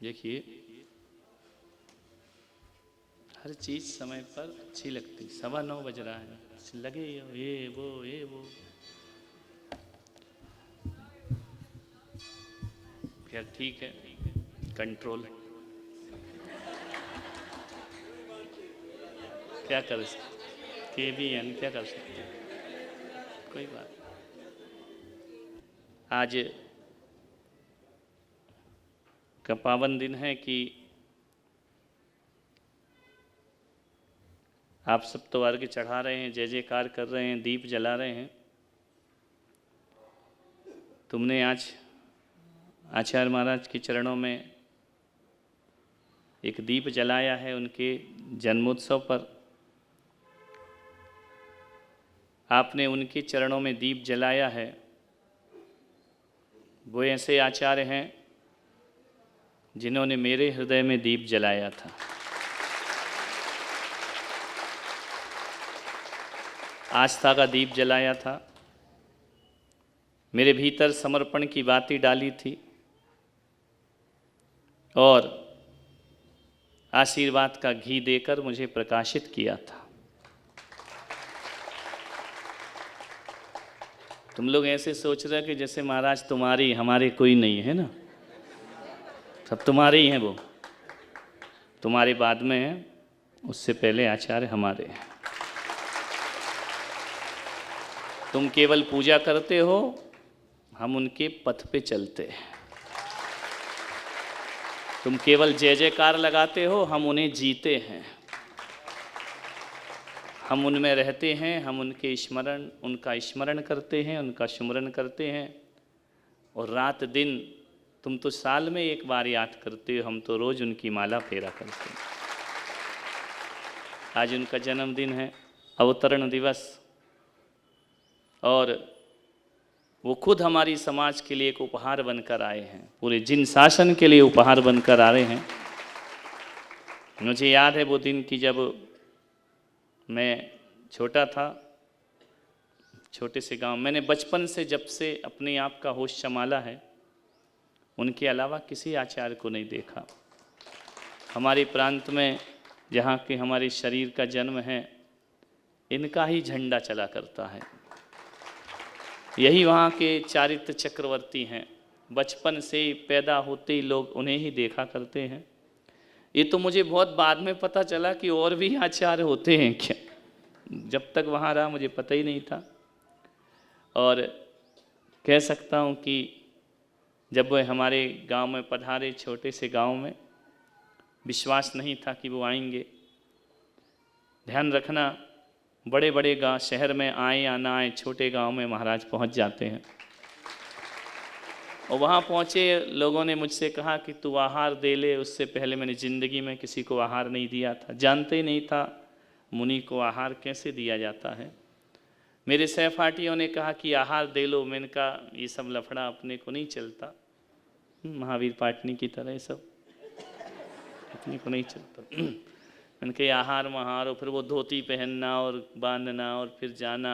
देखिए, हर चीज़ समय पर अच्छी लगती। 9:15 बज रहा है, लगे ये वो। खैर ठीक है, कंट्रोल क्या कर सकते, KBN क्या कर सकते, कोई बात। आज का पावन दिन है कि आप सब तो अर्घ्य चढ़ा रहे हैं, जय जयकार कर रहे हैं, दीप जला रहे हैं। तुमने आज आचार्य महाराज के चरणों में एक दीप जलाया है उनके जन्मोत्सव पर। आपने उनके चरणों में दीप जलाया है। वो ऐसे आचार्य हैं जिन्होंने मेरे हृदय में दीप जलाया था। आस्था का दीप जलाया था, मेरे भीतर समर्पण की बाती डाली थी और आशीर्वाद का घी देकर मुझे प्रकाशित किया था। तुम लोग ऐसे सोच रहे कि जैसे महाराज तुम्हारी, हमारे कोई नहीं है ना, सब तुम्हारे ही हैं। वो तुम्हारे बाद में है, उससे पहले आचार्य हमारे हैं। तुम केवल पूजा करते हो, हम उनके पथ पे चलते हैं। तुम केवल जय जयकार लगाते हो, हम उन्हें जीते हैं। हम उनमें रहते हैं, हम उनका स्मरण करते हैं, उनका सुमरन करते हैं। और रात दिन तुम तो साल में एक बार याद करते हो, हम तो रोज़ उनकी माला फेरा करते हैं। आज उनका जन्मदिन है, अवतरण दिवस, और वो खुद हमारी समाज के लिए एक उपहार बनकर आए हैं, पूरे जिन शासन के लिए उपहार बनकर आ रहे हैं। मुझे याद है वो दिन कि जब मैं छोटा था, छोटे से गांव, मैंने बचपन से जब से अपने आप का होश संभाला है, उनके अलावा किसी आचार्य को नहीं देखा। हमारे प्रांत में जहाँ के हमारे शरीर का जन्म है, इनका ही झंडा चला करता है। यही वहाँ के चारित्र चक्रवर्ती हैं। बचपन से पैदा होते ही लोग उन्हें ही देखा करते हैं। ये तो मुझे बहुत बाद में पता चला कि और भी आचार्य होते हैं क्या। जब तक वहाँ रहा मुझे पता ही नहीं था। और कह सकता हूँ कि जब वह हमारे गांव में पधारे, छोटे से गांव में, विश्वास नहीं था कि वो आएंगे। ध्यान रखना, बड़े बड़े गांव शहर में आए या ना आए, छोटे गांव में महाराज पहुंच जाते हैं। और वहाँ पहुँचे, लोगों ने मुझसे कहा कि तू आहार दे ले। उससे पहले मैंने ज़िंदगी में किसी को आहार नहीं दिया था, जानते ही नहीं था मुनि को आहार कैसे दिया जाता है। मेरे सहपाठियों ने कहा कि आहार दे लो। मैंने कहा ये सब लफड़ा अपने को नहीं चलता, महावीर पाटनी की तरह सब अपने को नहीं चलता। उनके आहार महार, और फिर वो धोती पहनना और बांधना और फिर जाना।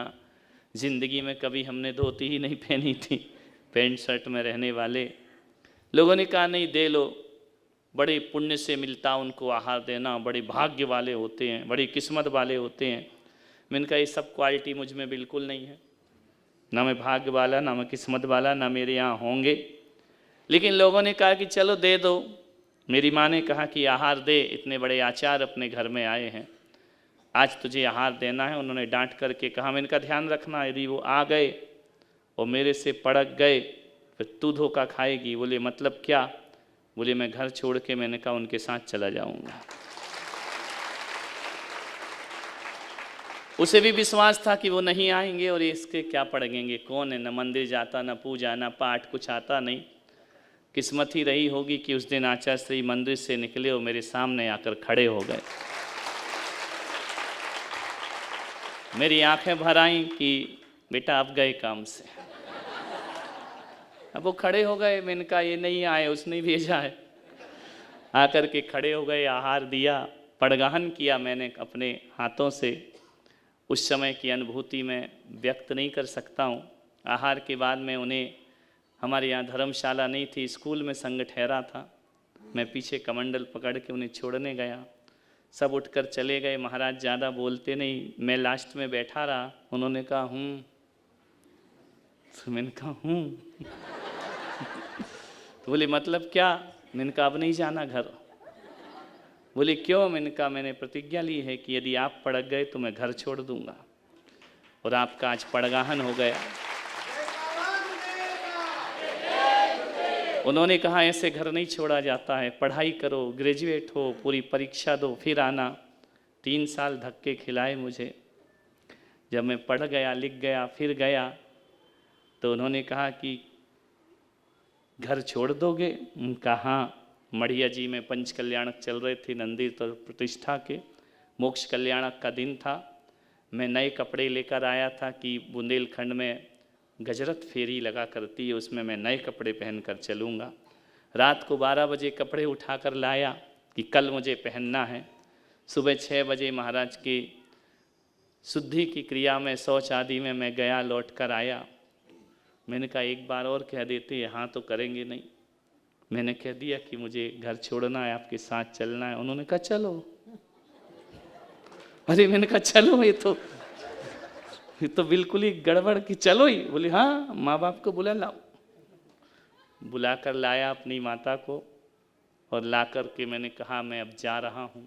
ज़िंदगी में कभी हमने धोती ही नहीं पहनी थी, पैंट शर्ट में रहने वाले लोगों ने कहा नहीं दे लो, बड़े पुण्य से मिलता उनको आहार देना, बड़े भाग्य वाले होते हैं, बड़ी किस्मत वाले होते हैं। मैंने कहा ये सब क्वालिटी मुझ में बिल्कुल नहीं है, ना मैं भाग्य वाला, ना मैं किस्मत वाला, ना मेरे यहाँ होंगे। लेकिन लोगों ने कहा कि चलो दे दो। मेरी माँ ने कहा कि आहार दे, इतने बड़े आचार्य अपने घर में आए हैं, आज तुझे आहार देना है। उन्होंने डांट करके कहा, मैंने का ध्यान रखना, यदि वो आ गए और मेरे से पड़क गए फिर तू धोखा खाएगी। बोले मतलब क्या? बोले मैं घर छोड़ के, मैंने कहा उनके साथ चला जाऊंगा। उसे भी विश्वास था कि वो नहीं आएंगे और इसके क्या पड़ेंगे, कौन है, न मंदिर जाता, न पूजा, न पाठ, कुछ आता नहीं। किस्मत ही रही होगी कि उस दिन आचार्य श्री मंदिर से निकले और मेरे सामने आकर खड़े हो गए। मेरी आंखें भर आईं कि बेटा आप गए काम से। अब वो खड़े हो गए। मैंने कहा ये नहीं आए, उसने भेजा है। आकर के खड़े हो गए, आहार दिया, पड़गाहन किया मैंने अपने हाथों से। उस समय की अनुभूति मैं व्यक्त नहीं कर सकता हूँ। आहार के बाद में उन्हें, हमारे यहाँ धर्मशाला नहीं थी, स्कूल में संग ठहरा था, मैं पीछे कमंडल पकड़ के उन्हें छोड़ने गया। सब उठकर चले गए। महाराज ज़्यादा बोलते नहीं, मैं लास्ट में बैठा रहा। उन्होंने कहा हूँ, तो मैंने कहा हूँ। तो बोले मतलब क्या? मैंने कहा अब नहीं जाना घर। बोले क्यों? मैंने कहा मैंने प्रतिज्ञा ली है कि यदि आप पड़क गए तो मैं घर छोड़ दूंगा, और आपका आज पड़गाहन हो गया। उन्होंने कहा ऐसे घर नहीं छोड़ा जाता है, पढ़ाई करो, ग्रेजुएट हो, पूरी परीक्षा दो, फिर आना। 3 साल धक्के खिलाए मुझे। जब मैं पढ़ गया, लिख गया, फिर गया, तो उन्होंने कहा कि घर छोड़ दोगे? उनका हाँ। मढ़िया जी में पंच कल्याणक चल रहे थे, नंदी तो प्रतिष्ठा के। मोक्ष कल्याणक का दिन था। मैं नए कपड़े लेकर आया था कि बुंदेलखंड में गजरत फेरी लगा करती है, उसमें मैं नए कपड़े पहनकर चलूँगा। रात को 12 बजे कपड़े उठाकर लाया कि कल मुझे पहनना है। सुबह 6 बजे महाराज की शुद्धि की क्रिया में, शौच आदि में मैं गया, लौट कर आया। मैंने कहा एक बार और कह देते, हाँ तो करेंगे नहीं। मैंने कह दिया कि मुझे घर छोड़ना है, आपके साथ चलना है। उन्होंने कहा चलो। अरे मैंने कहा चलो, ये तो बिल्कुल ही गड़बड़ की चलो ही। बोले हाँ, माँ बाप को बुला लाओ। बुला कर लाया अपनी माता को, और ला कर के मैंने कहा मैं अब जा रहा हूँ।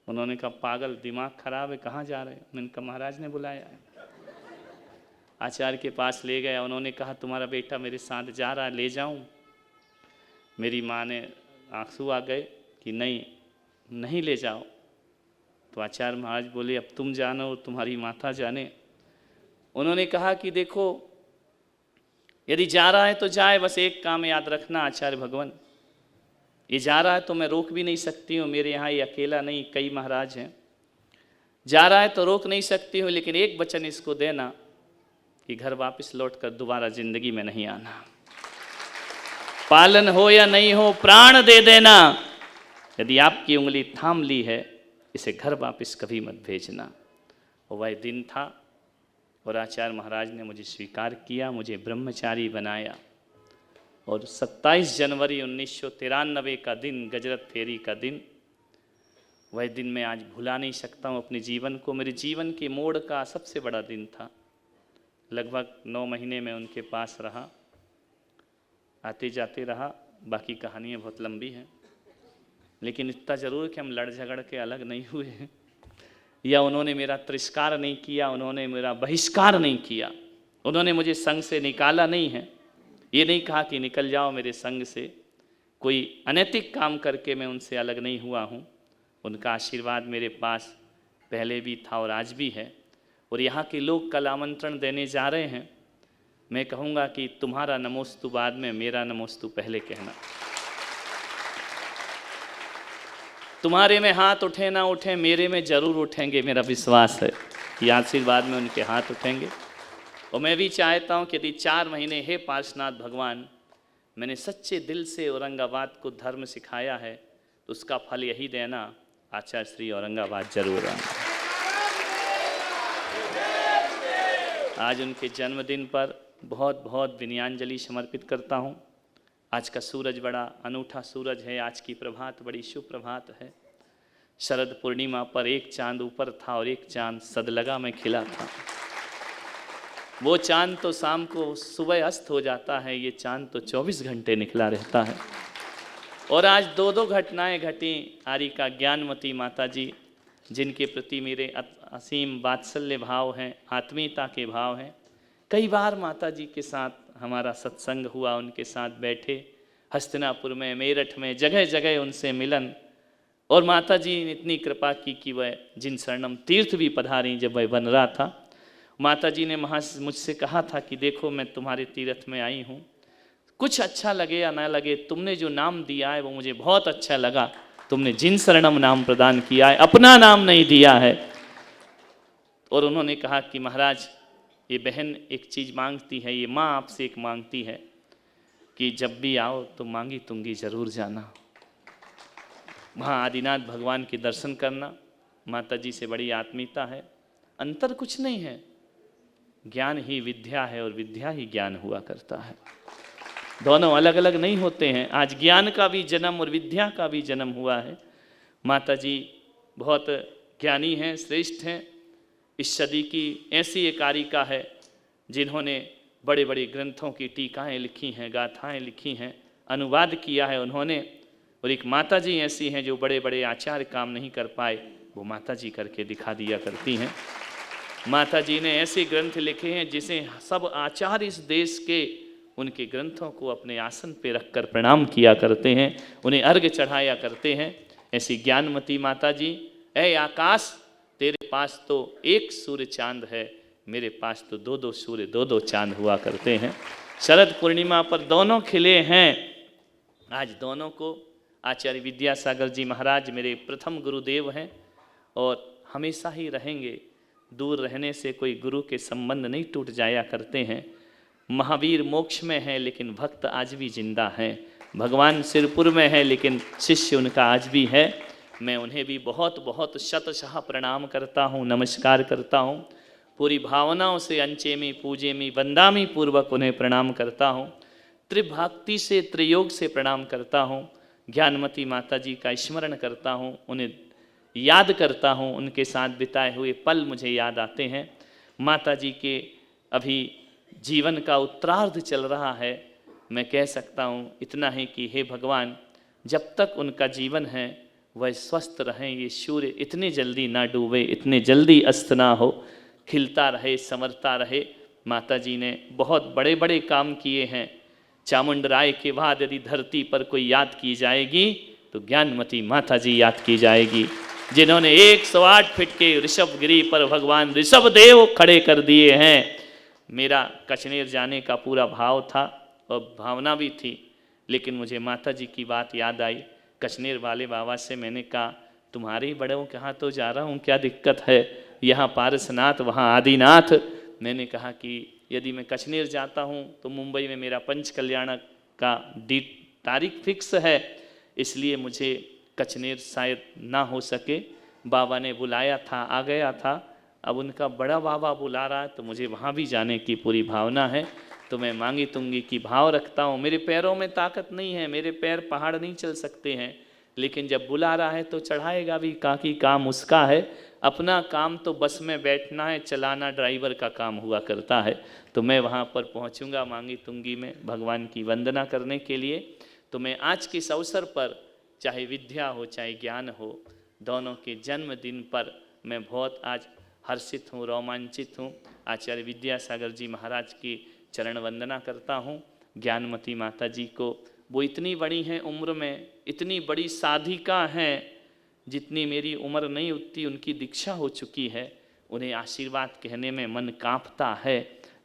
उन्होंने कहा पागल, दिमाग खराब है, कहाँ जा रहे हो? मैंने कहा महाराज ने बुलाया है। आचार्य के पास ले गया। उन्होंने कहा तुम्हारा बेटा मेरे साथ जा रहा है, ले जाऊं? मेरी माँ ने आंसू आ गए कि नहीं, नहीं ले जाओ। तो आचार्य महाराज बोले अब तुम जानो और तुम्हारी माता जाने। उन्होंने कहा कि देखो यदि जा रहा है तो जाए, बस एक काम याद रखना आचार्य भगवान, ये जा रहा है तो मैं रोक भी नहीं सकती हूँ। मेरे यहाँ ये अकेला नहीं, कई महाराज हैं। जा रहा है तो रोक नहीं सकती हूँ, लेकिन एक वचन इसको देना कि घर वापस लौटकर दोबारा जिंदगी में नहीं आना। पालन हो या नहीं हो, प्राण दे देना। यदि आपकी उंगली थाम ली है, इसे घर वापस कभी मत भेजना। और वह दिन था, और आचार्य महाराज ने मुझे स्वीकार किया, मुझे ब्रह्मचारी बनाया। और 27 जनवरी 1993 का दिन, गजरत फेरी का दिन, वह दिन मैं आज भुला नहीं सकता हूँ अपने जीवन को। मेरे जीवन के मोड़ का सबसे बड़ा दिन था। लगभग 9 महीने में उनके पास रहा, आते जाते रहा। बाकी कहानियाँ बहुत लंबी हैं, लेकिन इतना ज़रूर कि हम लड़ झगड़ के अलग नहीं हुए हैं, या उन्होंने मेरा तिरस्कार नहीं किया, उन्होंने मेरा बहिष्कार नहीं किया, उन्होंने मुझे संघ से निकाला नहीं है। ये नहीं कहा कि निकल जाओ मेरे संघ से। कोई अनैतिक काम करके मैं उनसे अलग नहीं हुआ हूँ। उनका आशीर्वाद मेरे पास पहले भी था और आज भी है। और यहाँ के लोग कल आमंत्रण देने जा रहे हैं। मैं कहूँगा कि तुम्हारा नमोस्तु बाद में, मेरा नमोस्तु पहले कहना। तुम्हारे में हाथ उठे ना उठे, मेरे में जरूर उठेंगे। मेरा विश्वास है कि आशीर्वाद में उनके हाथ उठेंगे। और मैं भी चाहता हूँ कि यदि 4 महीने, हे पार्श्वनाथ भगवान, मैंने सच्चे दिल से औरंगाबाद को धर्म सिखाया है, तो उसका फल यही देना, आचार्य श्री औरंगाबाद जरूर आना। आज उनके जन्मदिन पर बहुत बहुत विनयांजलि समर्पित करता हूँ। आज का सूरज बड़ा अनूठा सूरज है, आज की प्रभात बड़ी शुभ प्रभात है। शरद पूर्णिमा पर एक चांद ऊपर था और एक चांद सदलगा में खिला था। वो चांद तो शाम को सुबह अस्त हो जाता है, ये चांद तो 24 घंटे निकला रहता है। और आज 2 घटनाएं घटी। आरी का ज्ञानमती माता जी, जिनके प्रति मेरे असीम वात्सल्य भाव हैं, आत्मीयता के भाव हैं। कई बार माता जी के साथ हमारा सत्संग हुआ, उनके साथ बैठे, हस्तिनापुर में, मेरठ में, जगह जगह उनसे मिलन। और माता जी ने इतनी कृपा की कि वह जिन शरणम तीर्थ भी पधारी। जब वह बन रहा था, माता जी ने मुझसे कहा था कि देखो मैं तुम्हारे तीर्थ में आई हूँ, कुछ अच्छा लगे या ना लगे, तुमने जो नाम दिया है वो मुझे बहुत अच्छा लगा। तुमने जिन शरणम नाम प्रदान किया है, अपना नाम नहीं दिया है। और उन्होंने कहा कि महाराज, ये बहन एक चीज़ मांगती है, ये माँ आपसे एक मांगती है कि जब भी आओ तो मांगी तुंगी ज़रूर जाना, वहाँ आदिनाथ भगवान के दर्शन करना। माता जी से बड़ी आत्मीयता है। अंतर कुछ नहीं है, ज्ञान ही विद्या है और विद्या ही ज्ञान हुआ करता है। दोनों अलग अलग नहीं होते हैं। आज ज्ञान का भी जन्म और विद्या का भी जन्म हुआ है। माता जी बहुत ज्ञानी हैं, श्रेष्ठ हैं। इस सदी की ऐसी एक कारिका है जिन्होंने बड़े बड़े ग्रंथों की टीकाएँ लिखी हैं, गाथाएँ लिखी हैं, अनुवाद किया है उन्होंने। और एक माता जी ऐसी हैं जो बड़े बड़े आचार्य काम नहीं कर पाए, वो माता जी करके दिखा दिया करती हैं। माता जी ने ऐसे ग्रंथ लिखे हैं जिसे सब आचार्य इस देश के उनके ग्रंथों को अपने आसन पे रखकर प्रणाम किया करते हैं, उन्हें अर्घ्य चढ़ाया करते हैं। ऐसी ज्ञानमती माता जी, ऐ आकाश तेरे पास तो एक सूर्य चांद है, मेरे पास तो दो दो सूर्य दो दो चांद हुआ करते हैं। शरद पूर्णिमा पर दोनों खिले हैं। आज दोनों को आचार्य विद्यासागर जी महाराज मेरे प्रथम गुरुदेव हैं और हमेशा ही रहेंगे। दूर रहने से कोई गुरु के संबंध नहीं टूट जाया करते हैं। महावीर मोक्ष में है लेकिन भक्त आज भी जिंदा हैं। भगवान सिरपुर में है लेकिन शिष्य उनका आज भी है। मैं उन्हें भी बहुत बहुत शतशः प्रणाम करता हूँ, नमस्कार करता हूँ। पूरी भावनाओं से अंचेमी पूजेमी वंदामी पूर्वक उन्हें प्रणाम करता हूँ। त्रिभक्ति से त्रियोग से प्रणाम करता हूँ। ज्ञानमती माता जी का स्मरण करता हूँ, उन्हें याद करता हूँ, उनके साथ बिताए हुए पल मुझे याद आते हैं। माता जी के अभी जीवन का उत्तरार्ध चल रहा है। मैं कह सकता हूँ इतना ही कि हे भगवान, जब तक उनका जीवन है वह स्वस्थ रहें, ये सूर्य इतने जल्दी ना डूबे, इतने जल्दी अस्त ना हो, खिलता रहे, संवरता रहे। माता जी ने बहुत बड़े बड़े काम किए हैं। चामुंड राय के बाद यदि धरती पर कोई याद की जाएगी तो ज्ञानमती माता जी याद की जाएगी, जिन्होंने 108 फीट के ऋषभगिरी पर भगवान ऋषभदेव खड़े कर दिए हैं। मेरा कचनेर जाने का पूरा भाव था और भावना भी थी, लेकिन मुझे माता जी की बात याद आई। कचनेर वाले बाबा से मैंने कहा, तुम्हारे ही बड़ों के यहाँ तो जा रहा हूँ, क्या दिक्कत है? यहाँ पारसनाथ, वहाँ आदिनाथ। मैंने कहा कि यदि मैं कचनेर जाता हूँ तो मुंबई में मेरा पंच कल्याण का तारीख फिक्स है, इसलिए मुझे कचनेर शायद ना हो सके। बाबा ने बुलाया था, आ गया था। अब उनका बड़ा बाबा बुला रहा है तो मुझे वहाँ भी जाने की पूरी भावना है। तो मैं मांगी तुंगी की भाव रखता हूँ। मेरे पैरों में ताकत नहीं है, मेरे पैर पहाड़ नहीं चल सकते हैं, लेकिन जब बुला रहा है तो चढ़ाएगा भी, काकी काम उसका है। अपना काम तो बस में बैठना है, चलाना ड्राइवर का काम हुआ करता है। तो मैं वहाँ पर पहुँचूँगा मांगी तुंगी में भगवान की वंदना करने के लिए। तो मैं आज के इस अवसर पर, चाहे विद्या हो चाहे ज्ञान हो, दोनों के जन्मदिन पर मैं बहुत आज हर्षित हूँ, रोमांचित हूँ। आचार्य विद्यासागर जी महाराज की चरण वंदना करता हूँ। ज्ञानमती माता जी को, वो इतनी बड़ी हैं उम्र में, इतनी बड़ी साधिका हैं, जितनी मेरी उम्र नहीं उतनी उनकी दीक्षा हो चुकी है। उन्हें आशीर्वाद कहने में मन कांपता है,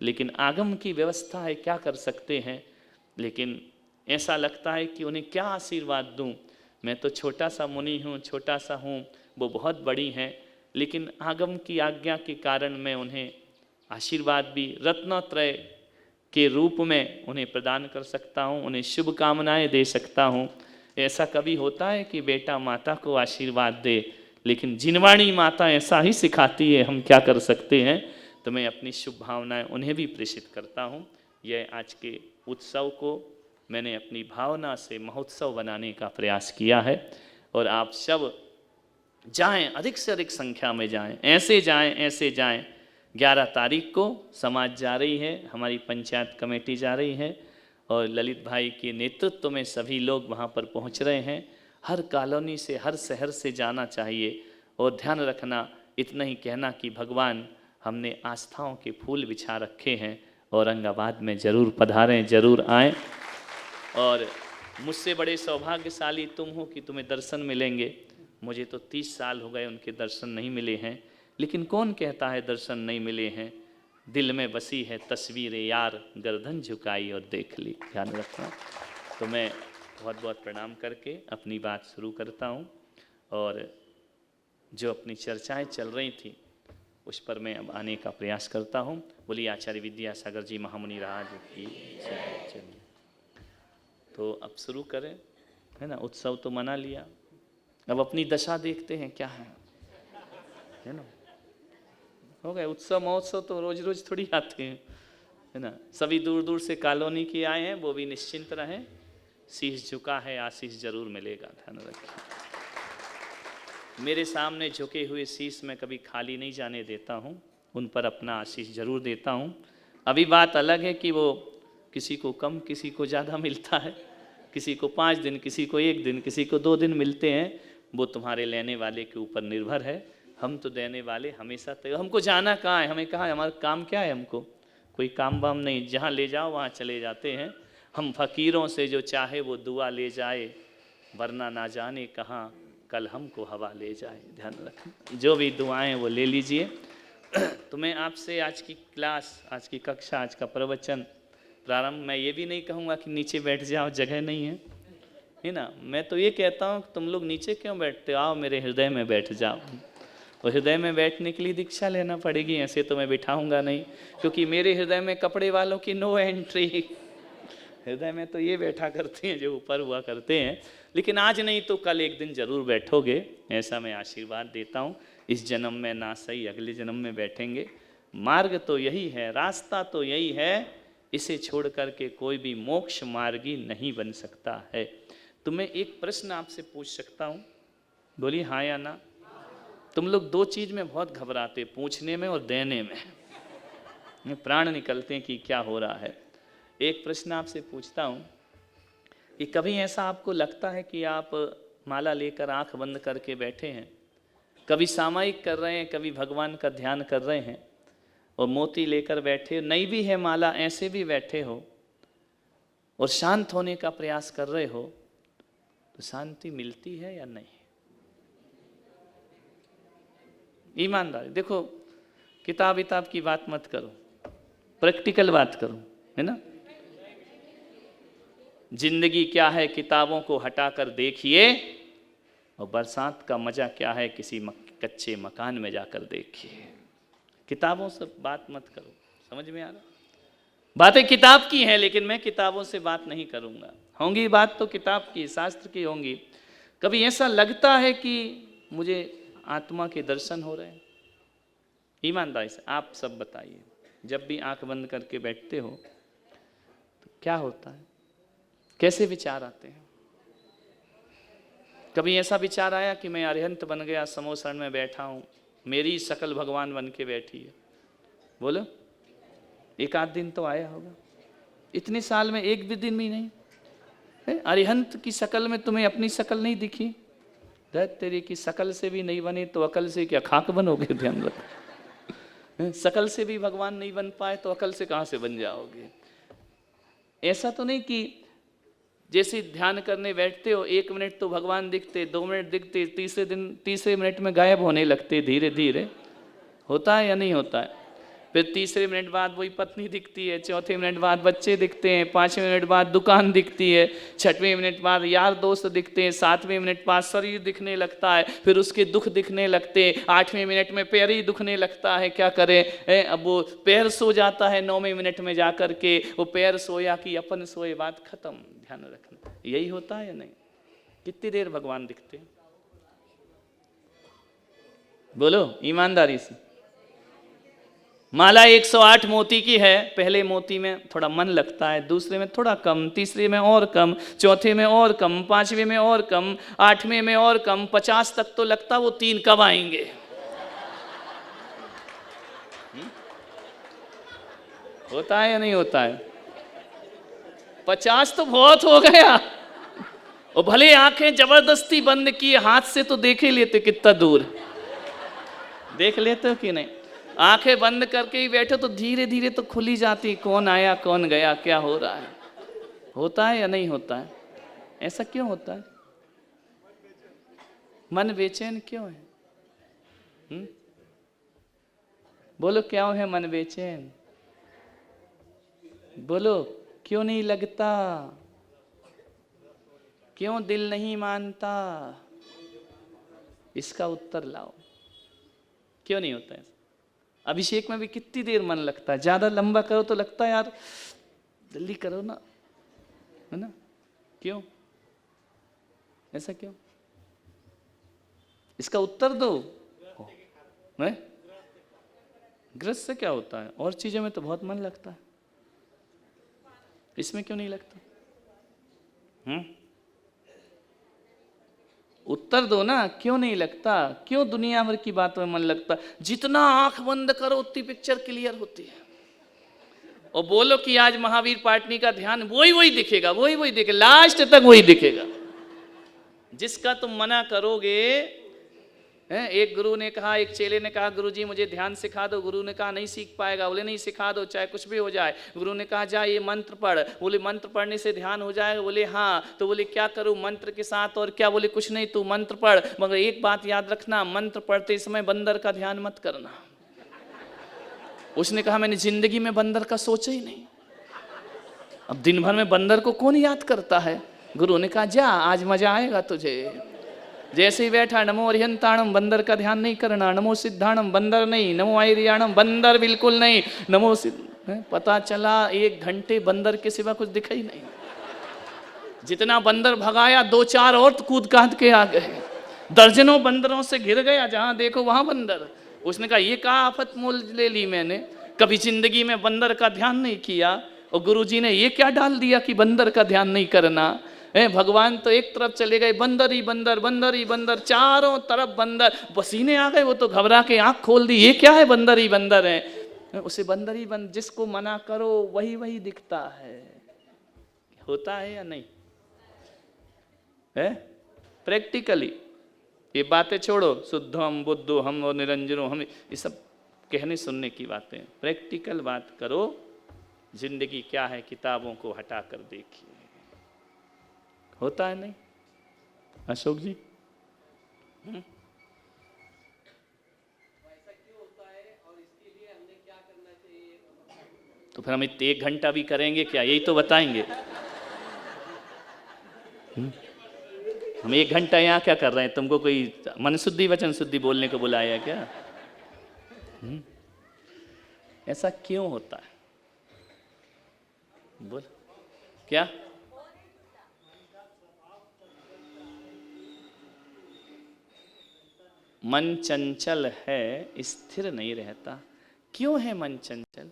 लेकिन आगम की व्यवस्था है, क्या कर सकते हैं। लेकिन ऐसा लगता है कि उन्हें क्या आशीर्वाद दूं। मैं तो छोटा सा मुनि हूँ, छोटा सा हूँ, वो बहुत बड़ी हैं, लेकिन आगम की आज्ञा के कारण मैं उन्हें आशीर्वाद भी रत्नत्रय के रूप में उन्हें प्रदान कर सकता हूँ, उन्हें शुभकामनाएं दे सकता हूँ। ऐसा कभी होता है कि बेटा माता को आशीर्वाद दे, लेकिन जिनवाणी माता ऐसा ही सिखाती है, हम क्या कर सकते हैं। तो मैं अपनी शुभ भावनाएं उन्हें भी प्रेषित करता हूँ। यह आज के उत्सव को मैंने अपनी भावना से महोत्सव बनाने का प्रयास किया है, और आप सब जाएं, अधिक से अधिक संख्या में जाएं, ऐसे जाएं ऐसे जाएं। 11 तारीख को समाज जा रही है, हमारी पंचायत कमेटी जा रही है, और ललित भाई के नेतृत्व में सभी लोग वहाँ पर पहुँच रहे हैं। हर कॉलोनी से, हर शहर से जाना चाहिए। और ध्यान रखना, इतना ही कहना कि भगवान हमने आस्थाओं के फूल बिछा रखे हैं, औरंगाबाद में ज़रूर पधारें, ज़रूर आएँ। और मुझसे बड़े सौभाग्यशाली तुम हो कि तुम्हें दर्शन मिलेंगे। मुझे तो 30 साल हो गए उनके दर्शन नहीं मिले हैं, लेकिन कौन कहता है दर्शन नहीं मिले हैं। दिल में बसी है तस्वीर यार, गर्दन झुकाई और देख ली। ध्यान रखना। तो मैं बहुत बहुत प्रणाम करके अपनी बात शुरू करता हूँ, और जो अपनी चर्चाएं चल रही थी उस पर मैं अब आने का प्रयास करता हूँ। बोलिए आचार्य विद्यासागर जी महामुनि राज की। चलिए तो अब शुरू करें, है ना। उत्सव तो मना लिया, अब अपनी दशा देखते हैं क्या है ना। हो गए उत्सव महोत्सव तो रोज रोज थोड़ी आते हैं, है ना। सभी दूर दूर से कॉलोनी के आए हैं, वो भी निश्चिंत रहें, शीश झुका है, आशीष जरूर मिलेगा, ध्यान रखिए। मेरे सामने झुके हुए शीश मैं कभी खाली नहीं जाने देता हूँ, उन पर अपना आशीष जरूर देता हूँ। अभी बात अलग है कि वो किसी को कम किसी को ज़्यादा मिलता है, किसी को 5 दिन, किसी को 1 दिन, किसी को 2 दिन मिलते हैं, वो तुम्हारे लेने वाले के ऊपर निर्भर है। हम तो देने वाले हमेशा तय। हमको जाना कहाँ है, हमें कहाँ है, हमारा काम क्या है, हमको कोई काम वाम नहीं, जहाँ ले जाओ वहाँ चले जाते हैं। हम फकीरों से जो चाहे वो दुआ ले जाए, वरना ना जाने कहाँ कल हमको हवा ले जाए। ध्यान रखें, जो भी दुआएं वो ले लीजिए। तो मैं आपसे आज की क्लास, आज की कक्षा, आज का प्रवचन प्रारंभ, मैं ये भी नहीं कहूँगा कि नीचे बैठ जाओ, जगह नहीं है ना। मैं तो ये कहता हूँ तुम लोग नीचे क्यों बैठते हो, आओ मेरे हृदय में बैठ जाओ। और हृदय में बैठने के लिए दीक्षा लेना पड़ेगी, ऐसे तो मैं बिठाऊंगा नहीं, क्योंकि मेरे हृदय में कपड़े वालों की नो एंट्री। हृदय में तो ये बैठा करते हैं जो ऊपर हुआ करते हैं, लेकिन आज नहीं तो कल एक दिन जरूर बैठोगे, ऐसा मैं आशीर्वाद देता हूँ। इस जन्म में ना सही अगले जन्म में बैठेंगे। मार्ग तो यही है, रास्ता तो यही है, इसे छोड़ करके कोई भी मोक्ष मार्गी नहीं बन सकता है। तो मैं एक प्रश्न आपसे पूछ सकता हूँ, बोलिए हाँ या ना। तुम लोग 2 चीज़ में बहुत घबराते, पूछने में और देने में प्राण निकलते हैं कि क्या हो रहा है। एक प्रश्न आपसे पूछता हूँ कि कभी ऐसा आपको लगता है कि आप माला लेकर आंख बंद करके बैठे हैं, कभी सामायिक कर रहे हैं, कभी भगवान का ध्यान कर रहे हैं, और मोती लेकर बैठे, नहीं भी है माला, ऐसे भी बैठे हो और शांत होने का प्रयास कर रहे हो, तो शांति मिलती है या नहीं? ईमानदारी, देखो किताब विताब की बात मत करो, प्रैक्टिकल बात करो, है ना। जिंदगी क्या है किताबों को हटाकर देखिए, और बरसात का मजा क्या है किसी कच्चे मकान में जाकर देखिए। किताबों से बात मत करो, समझ में आ रहा? बातें किताब की हैं, लेकिन मैं किताबों से बात नहीं करूंगा। होंगी बात तो किताब की, शास्त्र की होंगी। कभी ऐसा लगता है कि मुझे आत्मा के दर्शन हो रहे हैं? ईमानदारी से आप सब बताइए, जब भी आंख बंद करके बैठते हो तो क्या होता है, कैसे विचार आते हैं? कभी ऐसा विचार आया कि मैं अरिहंत बन गया, समोसरण में बैठा हूँ, मेरी शकल भगवान बन के बैठी है? बोलो, एक आध दिन तो आया होगा। इतने साल में एक भी दिन भी नहीं। अरिहंत की शकल में तुम्हें अपनी शकल नहीं दिखी? दैत तेरी की शकल से भी नहीं बने तो अकल से क्या खाक बनोगे? ध्यान रखो, शकल से भी भगवान नहीं बन पाए तो अकल से कहाँ से बन जाओगे? ऐसा तो नहीं कि जैसे ध्यान करने बैठते हो 1 मिनट तो भगवान दिखते, 2 मिनट दिखते, तीसरे मिनट में गायब होने लगते धीरे धीरे। होता है या नहीं होता है? फिर तीसरे मिनट बाद वही पत्नी दिखती है, चौथे मिनट बाद बच्चे दिखते हैं, 5वें मिनट बाद दुकान दिखती है, 6वें मिनट बाद यार दोस्त दिखते हैं, 7वें मिनट बाद शरीर दिखने लगता है, फिर उसके दुख दिखने लगते हैं, 8वें मिनट में पैर ही दुखने लगता है। क्या करें, अब वो पैर सो जाता है 9वें मिनट में जाकर के, वो पैर सोया कि अपन सोए, बात खत्म। ध्यान रखना, यही होता है या नहीं? कितनी देर भगवान दिखते हैं? बोलो ईमानदारी से। माला 108 मोती की है, पहले मोती में थोड़ा मन लगता है, दूसरे में थोड़ा कम, तीसरे में और कम, चौथे में और कम, 5वें में और कम, 8वें में और कम, 50 तक तो लगता वो 3 कब आएंगे। होता है या नहीं होता है? 50 तो बहुत हो गया। और भले आंखें जबरदस्ती बंद किए, हाथ से तो देख ही लेते कितना दूर, देख लेते हो कि नहीं? आंखें बंद करके ही बैठो तो धीरे धीरे तो खुली जाती, कौन आया कौन गया, क्या हो रहा है। होता है या नहीं होता है? ऐसा क्यों होता है? मन बेचैन क्यों है? बोलो क्या है मन बेचैन? बोलो क्यों नहीं लगता, क्यों दिल नहीं मानता? इसका उत्तर लाओ, क्यों नहीं होता है? अभिषेक में भी कितनी देर मन लगता है, ज्यादा लंबा करो तो लगता है यार जल्दी करो ना, है ना? क्यों ऐसा क्यों? इसका उत्तर दो। गृहस्थ से क्या होता है? और चीजों में तो बहुत मन लगता है। इसमें क्यों नहीं लगता? उत्तर दो ना, क्यों नहीं लगता? क्यों दुनिया भर की बातों में मन लगता? जितना आंख बंद करो उतनी पिक्चर क्लियर होती है। और बोलो कि आज महावीर पाटनी का ध्यान, वही दिखेगा, वही दिखेगा, लास्ट तक वही दिखेगा। जिसका तुम मना करोगे, एक गुरु ने कहा, एक चेले ने कहा, गुरुजी मुझे ध्यान सिखा दो। गुरु ने कहा नहीं सीख पाएगा। बोले नहीं, सिखा दो, चाहे कुछ भी हो जाए। गुरु ने कहा जा ये मंत्र पढ़। बोले मंत्र पढ़ने से ध्यान हो जाएगा? बोले हाँ। तो बोले क्या करूं मंत्र के साथ? और क्या? बोले कुछ नहीं, तू मंत्र पढ़, मगर एक बात याद रखना, मंत्र पढ़ते समय बंदर का ध्यान मत करना। उसने कहा मैंने जिंदगी में बंदर का सोचा ही नहीं। अब दिन भर में बंदर को कौन याद करता है? गुरु ने कहा जा, आज मजा आएगा तुझे। जैसे ही बैठा, नमो अरिहंताणम, बंदर का ध्यान नहीं करना। नमो सिद्धाणम, बंदर नहीं। नमो आयरियाणम, बंदर बिल्कुल नहीं। नमो पता चला 1 घंटे बंदर के सिवा कुछ दिखा ही नहीं। जितना बंदर भगाया, 2-4 और कूद काद के आ गए। दर्जनों बंदरों से घिर गया, जहां देखो वहां बंदर। उसने कहा ये क्या आफत मोल ले ली मैंने, कभी जिंदगी में बंदर का ध्यान नहीं किया। और गुरुजी ने ये क्या डाल दिया कि बंदर का ध्यान नहीं करना है? भगवान तो एक तरफ चले गए, बंदर ही बंदर, बंदर ही बंदर, चारों तरफ बंदर। पसीने आ गए, वो तो घबरा के आंख खोल दी, ये क्या है? बंदर ही बंदर है। उसे बंदर ही बंदर, जिसको मना करो वही दिखता है। होता है या नहीं है? प्रैक्टिकली ये बातें छोड़ो, शुद्धम बुद्धो हम और निरंजनो हम, ये सब कहने सुनने की बातें। प्रैक्टिकल बात करो। जिंदगी क्या है, किताबों को हटा कर देखिए। होता है नहीं अशोक जी? तो फिर हम 1 घंटा भी करेंगे क्या? यही तो बताएंगे। हम 1 घंटा यहाँ क्या कर रहे हैं? तुमको कोई मन शुद्धि वचन शुद्धि बोलने को बुलाया क्या? ऐसा क्यों होता है? बोल क्या? मन चंचल है, स्थिर नहीं रहता। क्यों है मन चंचल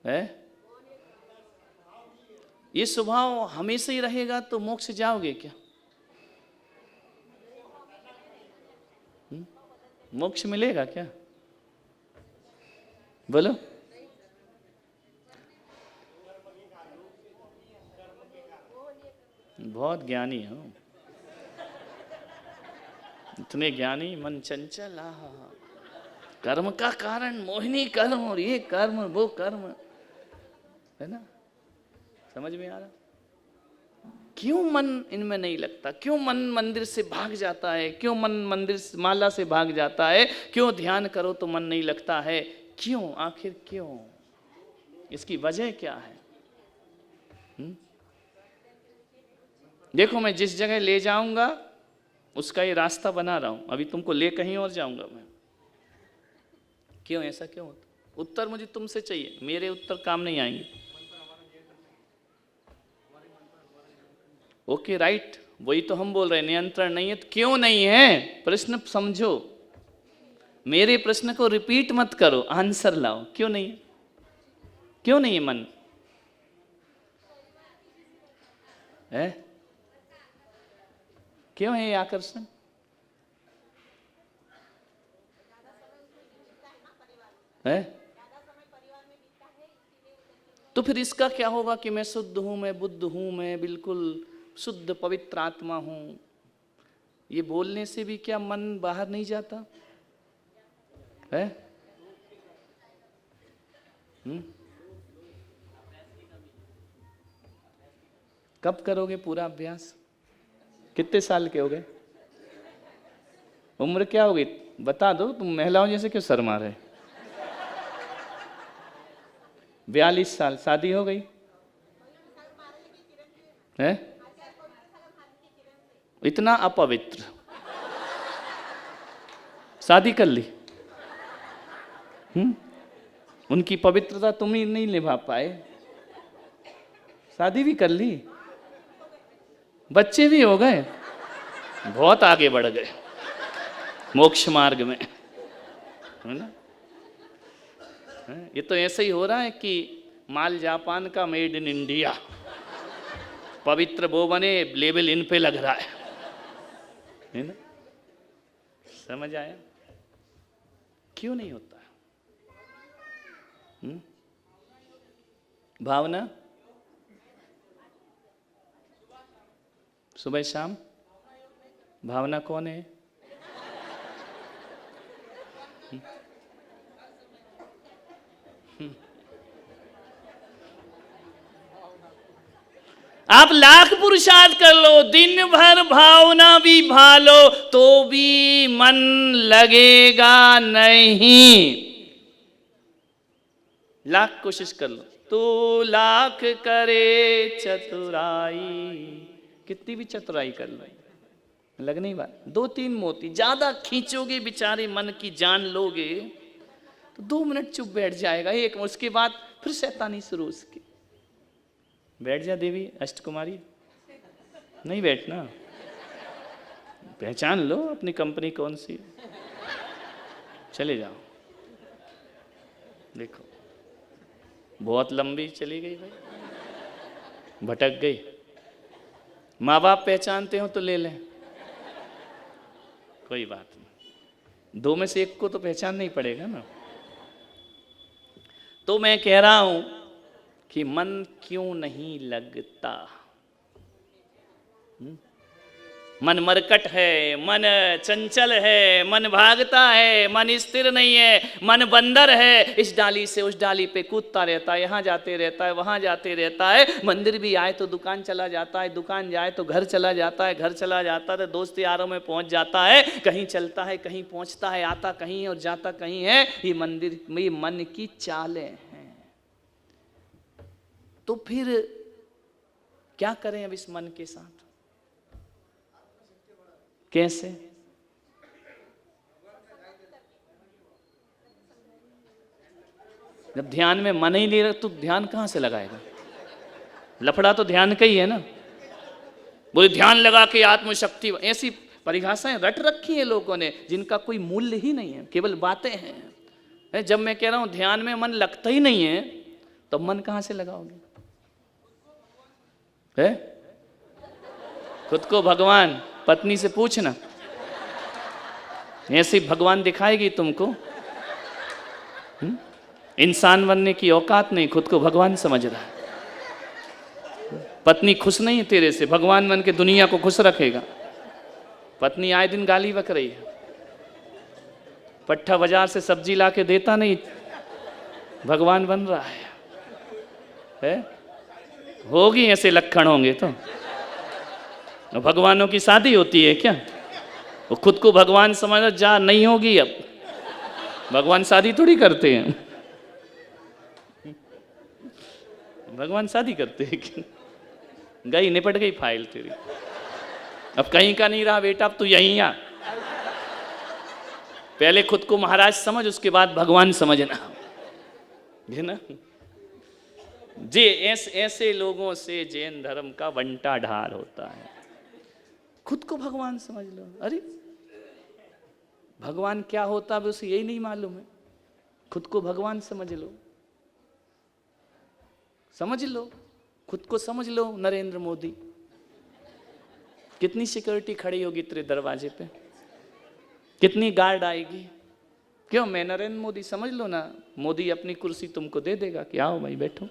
है? ये स्वभाव हमेशा ही रहेगा तो मोक्ष जाओगे क्या? मोक्ष मिलेगा क्या? बोलो। बहुत ज्ञानी हो, इतने ज्ञानी। मन चंचल, कर्म का कारण मोहिनी कर्म, और ये कर्म वो कर्म, है ना? समझ में आ रहा? क्यों मन इनमें नहीं लगता? क्यों मन मंदिर से भाग जाता है? क्यों मन मंदिर माला से भाग जाता है? क्यों ध्यान करो तो मन नहीं लगता है? क्यों? आखिर क्यों? इसकी वजह क्या है? देखो मैं जिस जगह ले जाऊंगा उसका ये रास्ता बना रहा हूं। अभी तुमको ले कहीं और जाऊंगा मैं। क्यों? ऐसा क्यों होता? उत्तर मुझे तुमसे चाहिए, मेरे उत्तर काम नहीं आएंगे। ओके राइट, वही तो हम बोल रहे हैं, नियंत्रण नहीं है। तो क्यों नहीं है? प्रश्न समझो, मेरे प्रश्न को रिपीट मत करो, आंसर लाओ। क्यों नहीं है? क्यों नहीं है मन है? क्यों है ये आकर्षण? है? तो फिर इसका क्या होगा कि मैं शुद्ध हूं, मैं बुद्ध हूं, मैं बिल्कुल शुद्ध पवित्र आत्मा हूं? ये बोलने से भी क्या मन बाहर नहीं जाता है? कब करोगे पूरा अभ्यास? कितने साल के हो गए? उम्र क्या हो गई बता दो। तुम महिलाओं जैसे क्यों शर्मा रहे? 42 साल। शादी हो गई है? इतना अपवित्र, शादी कर ली। उनकी पवित्रता तुम ही नहीं निभा पाए, शादी भी कर ली, बच्चे भी हो गए, बहुत आगे बढ़ गए मोक्ष मार्ग में, है ना? ये तो ऐसे ही हो रहा है कि माल जापान का, मेड इन इंडिया, पवित्र वो बने, लेबल इन पे लग रहा है ना? समझ आया? क्यों नहीं होता? भावना सुबह शाम, भावना कौन है? आप लाख पुरुषार्थ कर लो, दिन भर भावना भी भालो, तो भी मन लगेगा नहीं। लाख कोशिश कर लो, तो लाख करे चतुराई, कितनी भी चतुराई कर लो, लग नहीं बात। 2-3 मोती ज्यादा खींचोगे, बेचारे मन की जान लोगे तो 2 मिनट चुप बैठ जाएगा, एक, उसके बाद फिर शैतानी शुरू उसकी। बैठ जा देवी अष्टकुमारी, नहीं बैठना, पहचान लो अपनी कंपनी कौन सी, चले जाओ। देखो बहुत लंबी चली गई भाई, भटक गई। माँ बाप पहचानते हो तो ले लें, कोई बात नहीं, 2 में से एक को तो पहचानना ही पड़ेगा ना। तो मैं कह रहा हूं कि मन क्यों नहीं लगता? मन मरकट है, मन चंचल है, मन भागता है, मन स्थिर नहीं है, मन बंदर है, इस डाली से उस डाली पे कूदता रहता है, यहाँ जाते रहता है, वहाँ जाते रहता है। मंदिर भी आए तो दुकान चला जाता है, दुकान जाए तो घर चला जाता है, घर चला जाता है तो दोस्त यारों में पहुँच जाता है, कहीं चलता है कहीं पहुँचता है, आता कहीं है और जाता कहीं है। ये मंदिर में मन की चालें हैं। तो फिर क्या करें अब इस मन के साथ? कैसे? जब ध्यान में मन ही नहीं रख तो ध्यान कहां से लगाएगा? लफड़ा तो ध्यान का ही है ना। बोले ध्यान लगा के आत्मशक्ति, ऐसी परिभाषाएं रट रखी है लोगों ने जिनका कोई मूल्य ही नहीं है, केवल बातें हैं। जब मैं कह रहा हूं ध्यान में मन लगता ही नहीं है तो मन कहां से लगाओगे? है खुद को भगवान, पत्नी से पूछना, ऐसे भगवान दिखाएगी तुमको। इंसान बनने की औकात नहीं, खुद को भगवान समझ रहा है। पत्नी खुश नहीं है तेरे से, भगवान बन के दुनिया को खुश रखेगा। पत्नी आए दिन गाली बक रही है, पट्टा बाजार से सब्जी ला के देता नहीं, भगवान बन रहा है? होगी ऐसे लक्षण होंगे तो भगवानों की शादी होती है क्या? वो खुद को भगवान समझ जा, नहीं होगी अब। भगवान शादी थोड़ी करते हैं, भगवान शादी करते हैं क्या? गई, निपट गई फाइल तेरी, अब कहीं का नहीं रहा बेटा, अब तू यहीं आ। पहले खुद को महाराज समझ, उसके बाद भगवान समझना, है ना? जे ऐसे लोगों से जैन धर्म का बंटा ढाल होता है। खुद को भगवान समझ लो। अरे भगवान क्या होता है उसे यही नहीं मालूम है। खुद को भगवान समझ लो, समझ लो, खुद को समझ लो। नरेंद्र मोदी, कितनी सिक्योरिटी खड़ी होगी तेरे दरवाजे पे, कितनी गार्ड आएगी? क्यों? मैं नरेंद्र मोदी, समझ लो ना। मोदी अपनी कुर्सी तुमको दे देगा कि आओ भाई बैठो।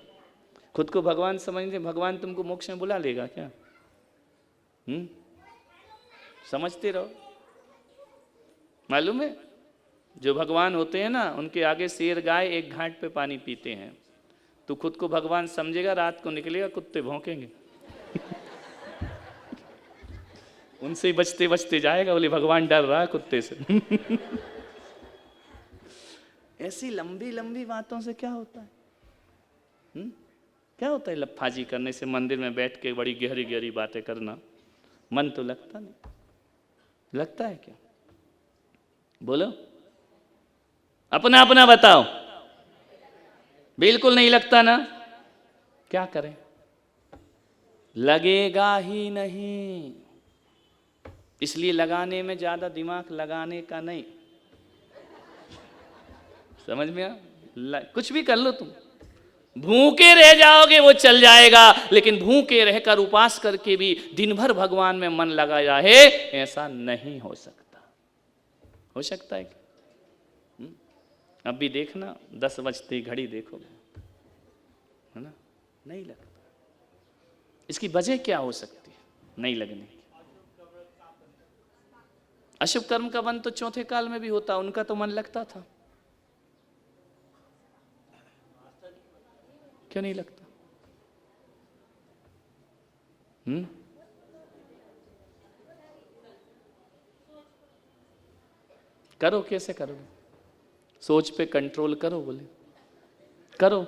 खुद को भगवान समझने, भगवान तुमको मोक्ष में बुला लेगा क्या? समझते रहो। मालूम है जो भगवान होते हैं ना, उनके आगे शेर गाय एक घाट पे पानी पीते हैं। तो खुद को भगवान समझेगा, रात को निकलेगा कुत्ते भौंकेंगे उनसे ही बचते बचते जाएगा, बोले भगवान डर रहा है कुत्ते से ऐसी लंबी लंबी बातों से क्या होता है? क्या होता है लफाजी करने से? मंदिर में बैठ के बड़ी गहरी गहरी बातें करना, मन तो लगता नहीं। लगता है क्या? बोलो, अपना अपना बताओ। बिल्कुल नहीं लगता ना, क्या करें? लगेगा ही नहीं, इसलिए लगाने में ज्यादा दिमाग लगाने का नहीं। समझ में आ? कुछ भी कर लो तुम, भूखे रह जाओगे वो चल जाएगा, लेकिन भूखे रहकर उपास करके भी दिन भर भगवान में मन लगा रहे, ऐसा नहीं हो सकता। हो सकता है क्या? अभी देखना 10 बजते घड़ी देखो, है ना, नहीं लगता। इसकी वजह क्या हो सकती है नहीं लगने की? अशुभ कर्म का बंध तो चौथे काल में भी होता, उनका तो मन लगता था, क्यों नहीं लगता? करो, कैसे करोगे? सोच पे कंट्रोल करो, बोले करो।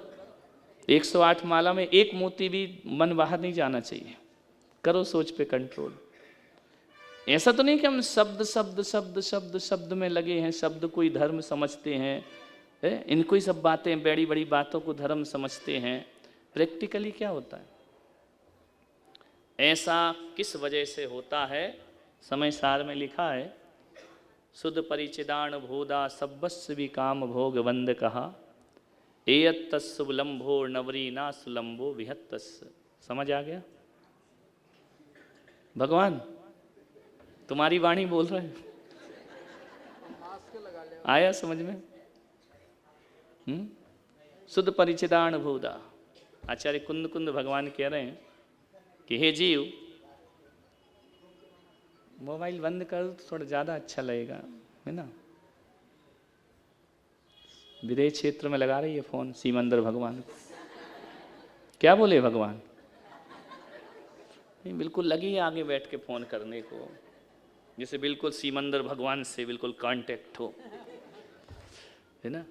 108 माला में एक मोती भी मन बाहर नहीं जाना चाहिए। करो सोच पे कंट्रोल। ऐसा तो नहीं कि हम शब्द शब्द शब्द शब्द शब्द में लगे हैं, शब्द कोई धर्म समझते हैं, इनको ही सब बातें, बड़ी बड़ी बातों को धर्म समझते हैं। प्रैक्टिकली क्या होता है? ऐसा किस वजह से होता है? समय सार में लिखा है, सुध परिचिदान भोदा सब्बस्व भी काम भोग वंद कहा, एयत्तस्सुलंभो नवरी ना सुलंभो विहत्तस्। समझ आ गया? भगवान तुम्हारी वाणी बोल रहे हैं, आया समझ में? सुध परिचिदान भोदा। आचार्य कुंद कुंद भगवान कह रहे हैं कि हे जीव, मोबाइल बंद कर तो थोड़ा ज़्यादा अच्छा लगेगा, है ना। विदेश क्षेत्र में लगा रही है फोन सीमंदर भगवान को। क्या बोले भगवान? नहीं, बिल्कुल लगी है आगे बैठ के फोन करने को, जैसे बिल्कुल सीमंदर भगवान से बिल्कुल कांटेक्ट हो, है ना।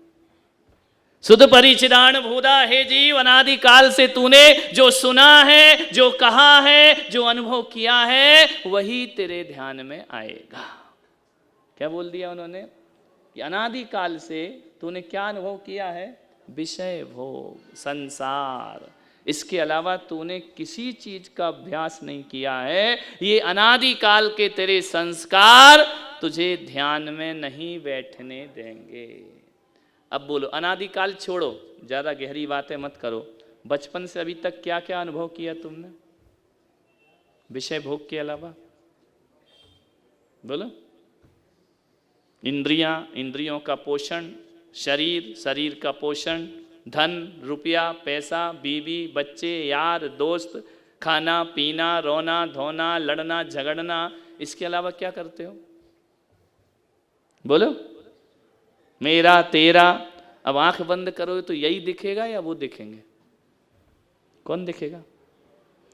सुध परिचिदान भूदा, हे जीव, अनादि काल से तूने जो सुना है, जो कहा है, जो अनुभव किया है, वही तेरे ध्यान में आएगा। क्या बोल दिया उन्होंने? कि अनादि काल से तूने क्या अनुभव किया है? विषय भोग, संसार। इसके अलावा तूने किसी चीज का अभ्यास नहीं किया है। ये अनादि काल के तेरे संस्कार तुझे ध्यान में नहीं बैठने देंगे। अब बोलो, अनादिकाल छोड़ो, ज़्यादा गहरी बातें मत करो, बचपन से अभी तक क्या क्या अनुभव किया तुमने विषय भोग के अलावा? बोलो। इंद्रियां, इंद्रियों का पोषण, शरीर, शरीर का पोषण, धन, रुपया, पैसा, बीवी, बच्चे, यार, दोस्त, खाना पीना, रोना धोना, लड़ना झगड़ना, इसके अलावा क्या करते हो? बोलो। मेरा तेरा। अब आंख बंद करो तो यही दिखेगा या वो दिखेंगे? कौन दिखेगा?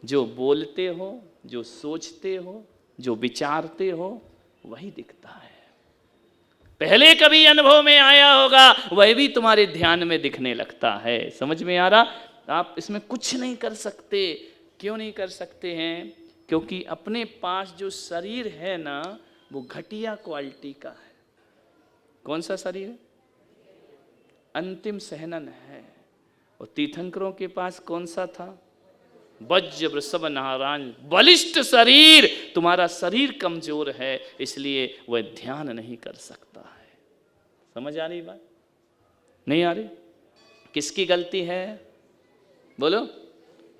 जो बोलते हो, जो सोचते हो, जो विचारते हो, वही दिखता है। पहले कभी अनुभव में आया होगा, वह भी तुम्हारे ध्यान में दिखने लगता है। समझ में आ रहा? आप इसमें कुछ नहीं कर सकते। क्यों नहीं कर सकते हैं? क्योंकि अपने पास जो शरीर है ना, वो घटिया क्वालिटी का है। कौन सा शरीर है? अंतिम सहनन है। और तीर्थंकरों के पास कौन सा था? वज्र वृषभ नारायण, बलिष्ठ शरीर। तुम्हारा शरीर कमजोर है, इसलिए वह ध्यान नहीं कर सकता है। समझ आ रही बात? नहीं आ रही? किसकी गलती है? बोलो।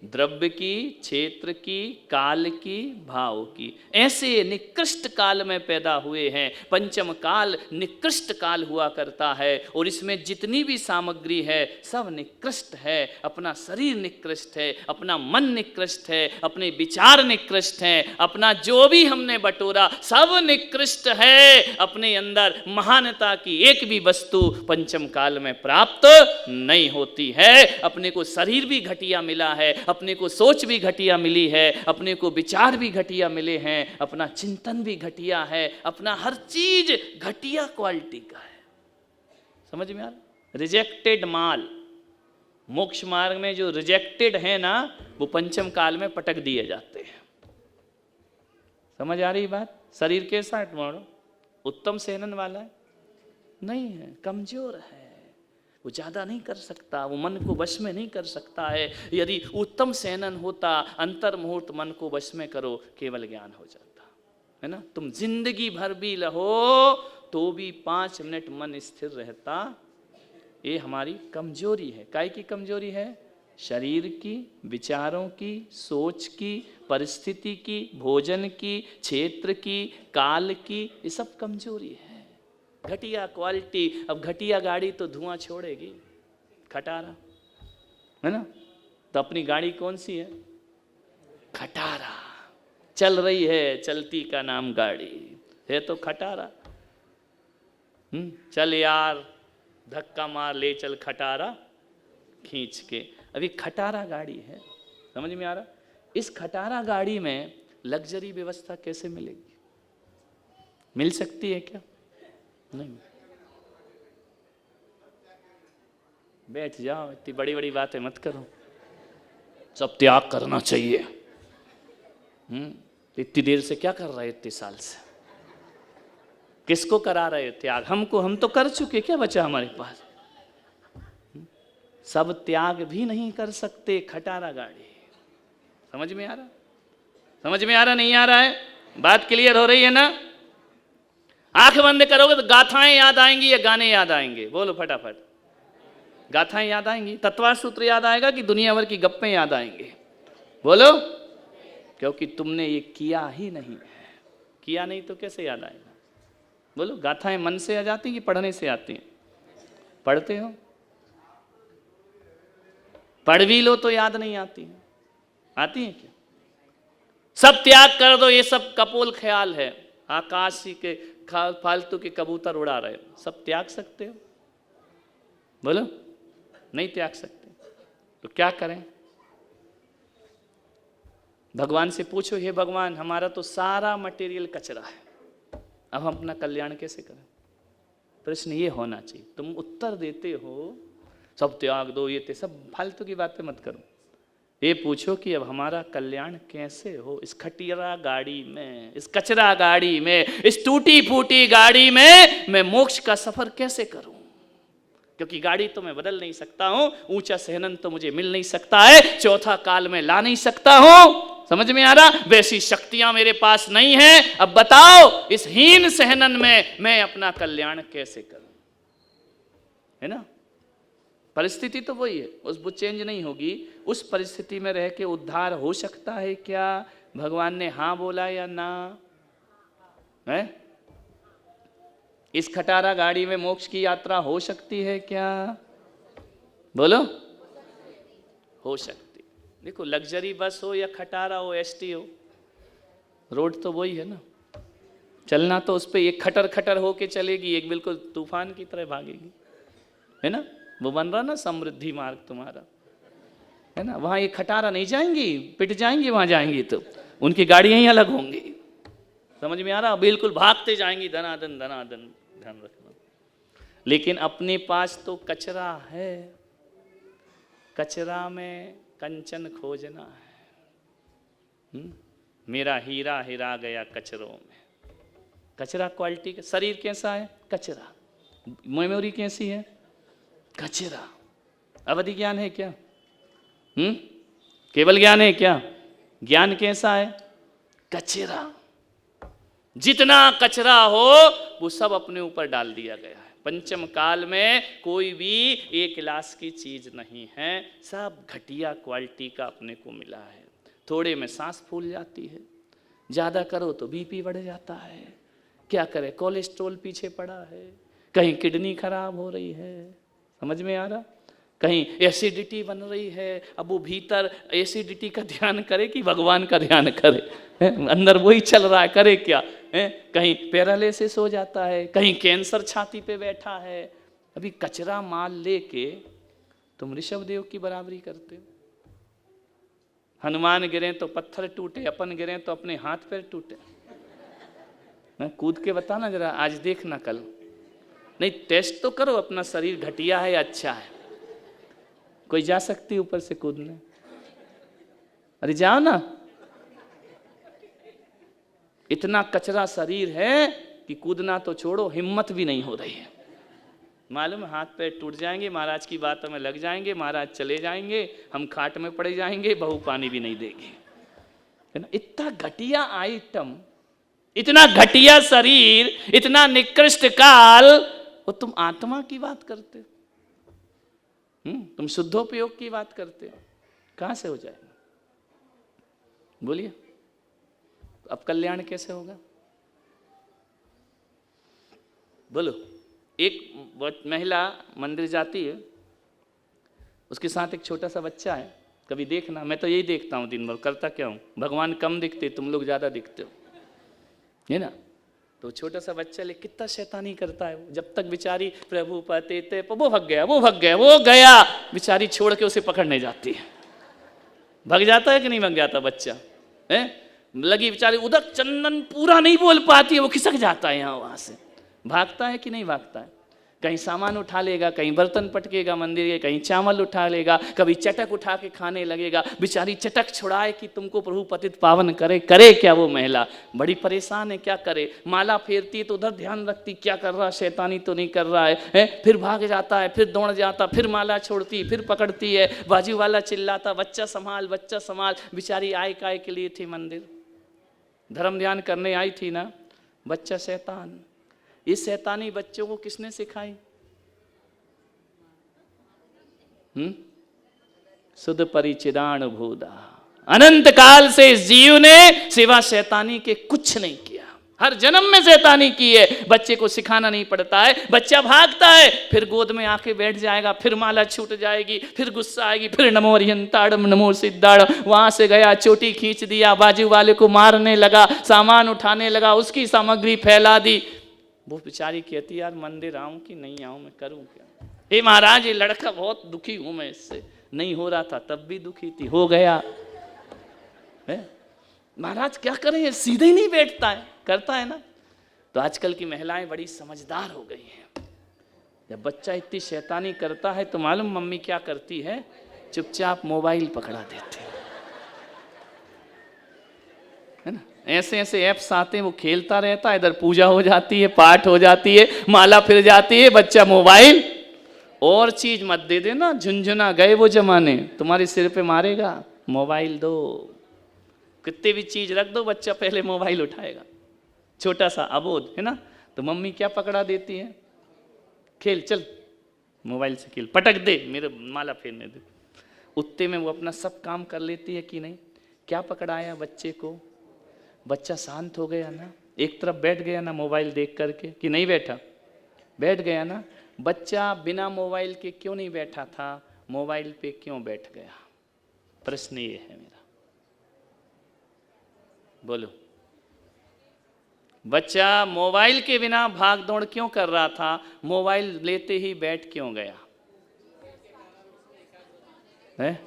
द्रव्य की, क्षेत्र की, काल की, भाव की। ऐसे निकृष्ट काल में पैदा हुए हैं। पंचम काल निकृष्ट काल हुआ करता है, और इसमें जितनी भी सामग्री है सब निकृष्ट है। अपना शरीर निकृष्ट है, अपना मन निकृष्ट है, अपने विचार निकृष्ट हैं, अपना जो भी हमने बटोरा सब निकृष्ट है। अपने अंदर महानता की एक भी वस्तु पंचम काल में प्राप्त नहीं होती है। अपने को शरीर भी घटिया मिला है, अपने को सोच भी घटिया मिली है, अपने को विचार भी घटिया मिले हैं, अपना चिंतन भी घटिया है, अपना हर चीज घटिया क्वालिटी का है। समझ में आ रहा? रिजेक्टेड माल। मोक्ष मार्ग में जो रिजेक्टेड है ना, वो पंचम काल में पटक दिए जाते हैं। समझ आ रही बात? शरीर कैसा है तुम्हारा? उत्तम सेहनन वाला है? नहीं है, कमजोर है, वो ज़्यादा नहीं कर सकता, वो मन को वश में नहीं कर सकता है। यदि उत्तम सेनन होता, अंतर मुहूर्त मन को वश में करो, केवल ज्ञान हो जाता है ना। तुम जिंदगी भर भी रहो तो भी 5 मिनट मन स्थिर रहता। ये हमारी कमजोरी है। काय की कमजोरी है? शरीर की, विचारों की, सोच की, परिस्थिति की, भोजन की, क्षेत्र की, काल की, ये सब कमजोरी है। घटिया क्वालिटी। अब घटिया गाड़ी तो धुआं छोड़ेगी, खटारा है ना। तो अपनी गाड़ी कौन सी है? खटारा। चल रही है, चलती का नाम गाड़ी है तो खटारा। चल यार, धक्का मार ले चल खटारा खींच के। अभी खटारा गाड़ी है, समझ में आ रहा? इस खटारा गाड़ी में लग्जरी व्यवस्था कैसे मिलेगी? मिल सकती है क्या? नहीं। बैठ जाओ, इतनी बड़ी बड़ी बातें मत करो। सब त्याग करना चाहिए। इतनी देर से क्या कर रहे? इतने साल से किसको करा रहे त्याग? हमको। हम तो कर चुके, क्या बचा हमारे पास? सब त्याग भी नहीं कर सकते। खटारा गाड़ी। समझ में आ रहा? समझ में आ रहा? नहीं आ रहा है? बात क्लियर हो रही है ना? आंख बंद करोगे तो गाथाएं याद आएंगी या गाने याद आएंगे? बोलो फटाफट। गाथाएं याद आएंगी, तत्वार्थ सूत्र याद आएगा कि दुनिया भर की गप्पें याद आएंगे? बोलो। क्योंकि तुमने ये किया ही नहीं है। किया नहीं तो कैसे याद आएगा? बोलो। गाथाएं मन से आ जाती कि पढ़ने से आती हैं? पढ़ते हो, पढ़ भी लो तो याद नहीं आती है। आती है क्या? सब त्याग कर दो, ये सब कपोल ख्याल है। आकाश के फालतू के कबूतर उड़ा रहे हो, सब त्याग सकते हो? बोलो। नहीं त्याग सकते तो क्या करें? भगवान से पूछो, हे भगवान, हमारा तो सारा मटेरियल कचरा है, अब हम अपना कल्याण कैसे करें? प्रश्न ये होना चाहिए। तुम उत्तर देते हो सब त्याग दो, ये ते सब फालतू की बातें मत करो। ये पूछो कि अब हमारा कल्याण कैसे हो इस खटिया गाड़ी में, इस कचरा गाड़ी में, इस टूटी फूटी गाड़ी में मैं मोक्ष का सफर कैसे करूं? क्योंकि गाड़ी तो मैं बदल नहीं सकता हूं, ऊंचा सहनन तो मुझे मिल नहीं सकता है, चौथा काल में ला नहीं सकता हूं। समझ में आ रहा? वैसी शक्तियां मेरे पास नहीं है। अब बताओ, इस हीन सहनन में मैं अपना कल्याण कैसे करूं? है ना? परिस्थिति तो वही है, वो चेंज नहीं होगी। उस परिस्थिति में रह के उद्धार हो सकता है क्या? भगवान ने हाँ बोला या ना? है? इस खटारा गाड़ी में मोक्ष की यात्रा हो सकती है क्या? बोलो। हो सकती। देखो, लग्जरी बस हो या खटारा हो, एसटी हो, रोड तो वही है ना। चलना तो उस पर एक खटर खटर होके चलेगी, एक बिल्कुल तूफान की तरह भागेगी, है ना? वो बन रहा ना समृद्धि मार्ग तुम्हारा, है ना? वहां ये खटारा नहीं जाएंगी, पिट जाएंगी वहां जाएंगी तो उनकी गाड़ियां ही अलग होंगी। समझ में आ रहा? बिल्कुल भागते जाएंगी, धनाधन धनाधन। ध्यान रखना। लेकिन अपने पास तो कचरा है, कचरा में कंचन खोजना है। मेरा हीरा हिरा गया कचरों में। कचरा क्वालिटी का। शरीर कैसा है? कचरा। मेमोरी कैसी है? कचरा। अवधि ज्ञान है क्या? केवल ज्ञान है क्या? ज्ञान कैसा है? कचरा। जितना कचरा हो वो सब अपने ऊपर डाल दिया गया है। पंचम काल में कोई भी एक क्लास की चीज नहीं है, सब घटिया क्वालिटी का अपने को मिला है। थोड़े में सांस फूल जाती है, ज्यादा करो तो बीपी बढ़ जाता है, क्या करे, कोलेस्ट्रॉल पीछे पड़ा है, कहीं किडनी खराब हो रही है। समझ में आ रहा? कहीं एसिडिटी बन रही है। अब वो भीतर एसिडिटी का ध्यान करे कि भगवान का ध्यान करे? अंदर वही चल रहा है, करे क्या? कहीं पैरालिसिस हो जाता है, कहीं कैंसर छाती पे बैठा है। अभी कचरा माल लेके तुम ऋषभदेव की बराबरी करते हो। हनुमान गिरे तो पत्थर टूटे, अपन गिरे तो अपने हाथ पैर टूटे। कूद के बताना जरा, आज देखना कल। नहीं, टेस्ट तो करो अपना शरीर घटिया है या अच्छा है। कोई जा सकती ऊपर से कूदने? अरे जाओ ना। इतना कचरा शरीर है कि कूदना तो छोड़ो, हिम्मत भी नहीं हो रही है। मालूम, हाथ पैर टूट जाएंगे, महाराज की बातों में लग जाएंगे, महाराज चले जाएंगे, हम खाट में पड़े जाएंगे, बहू पानी भी नहीं देगी, है ना? इतना घटिया आइटम, इतना घटिया शरीर, इतना निकृष्ट काल, और तुम आत्मा की बात करते हो। तुम शुद्धोपयोग की बात करते हो, कहां से हो जाएगा? बोलिए, अब कल्याण कैसे होगा? बोलो। एक महिला मंदिर जाती है, उसके साथ एक छोटा सा बच्चा है। कभी देखना, मैं तो यही देखता हूँ दिन भर, करता क्या हूँ, भगवान कम दिखते, तुम लोग ज़्यादा दिखते हो, है ना। तो छोटा सा बच्चा ले कितना शैतानी करता है वो, जब तक बेचारी प्रभु पते ते वो भग गया, वो भग गया, वो गया, बेचारी छोड़ के उसे पकड़ने जाती है। भग जाता है कि नहीं भग जाता बच्चा? है लगी बेचारी उधर, चंदन पूरा नहीं बोल पाती है, वो खिसक जाता है यहाँ वहाँ से। भागता है कि नहीं भागता है? कहीं सामान उठा लेगा, कहीं बर्तन पटकेगा मंदिर के, कहीं चावल उठा लेगा, कभी चटक उठा के खाने लगेगा। बेचारी चटक छुड़ाए कि तुमको प्रभु पतित पावन करे, करे क्या वो महिला? बड़ी परेशान है, क्या करे। माला फेरती है तो उधर ध्यान रखती, क्या कर रहा, शैतानी तो नहीं कर रहा है? फिर भाग जाता है, फिर दौड़ जाता, फिर माला छोड़ती, फिर पकड़ती है। बाजू वाला चिल्लाता, बच्चा संभाल, बच्चा संभाल। बेचारी आय काय के लिए थी मंदिर, धर्म ध्यान करने आई थी ना। बच्चा शैतान। ये शैतानी बच्चों को किसने सिखाई? सुध परिचिदान भूदा। अनंत काल से इस जीव ने सिवा शैतानी के कुछ नहीं किया, हर जन्म में शैतानी की है। बच्चे को सिखाना नहीं पड़ता है, बच्चा भागता है, फिर गोद में आके बैठ जाएगा, फिर माला छूट जाएगी, फिर गुस्सा आएगी, फिर नमो अरिहंताड़म नमो सिद्धाड़म, वहां से गया, चोटी खींच दिया, बाजू वाले को मारने लगा, सामान उठाने लगा, उसकी सामग्री फैला दी। वो बेचारी कहती यार मंदिर आऊं कि नहीं आऊं, मैं करूं क्या? हे महाराज, ये लड़का बहुत दुखी हूं मैं इससे, नहीं हो रहा था तब भी दुखी थी, हो गया है। महाराज क्या करें, सीधे ही नहीं बैठता है, करता है ना। तो आजकल की महिलाएं बड़ी समझदार हो गई हैं। जब बच्चा इतनी शैतानी करता है तो मालूम मम्मी क्या करती है? चुपचाप मोबाइल पकड़ा देती है ना। ऐसे ऐसे ऐप्स आते हैं, वो खेलता रहता है, इधर पूजा हो जाती है, पाठ हो जाती है, माला फिर जाती है, बच्चा मोबाइल। और चीज मत दे देना, झुंझुना गए वो जमाने, तुम्हारे सिर पे मारेगा। मोबाइल दो, कितने भी चीज रख दो, बच्चा पहले मोबाइल उठाएगा। छोटा सा अबोध है ना, तो मम्मी क्या पकड़ा देती है? खेल, चल मोबाइल से खेल, पटक दे, मेरे माला फेरने दे। उतने में वो अपना सब काम कर लेती है कि नहीं? क्या पकड़ाया बच्चे को? बच्चा शांत हो गया ना, एक तरफ बैठ गया ना मोबाइल देख करके, कि नहीं बैठा? बैठ गया ना। बच्चा बिना मोबाइल के क्यों नहीं बैठा था, मोबाइल पे क्यों बैठ गया? प्रश्न ये है मेरा, बोलो। बच्चा मोबाइल के बिना भाग दौड़ क्यों कर रहा था, मोबाइल लेते ही बैठ क्यों गया है?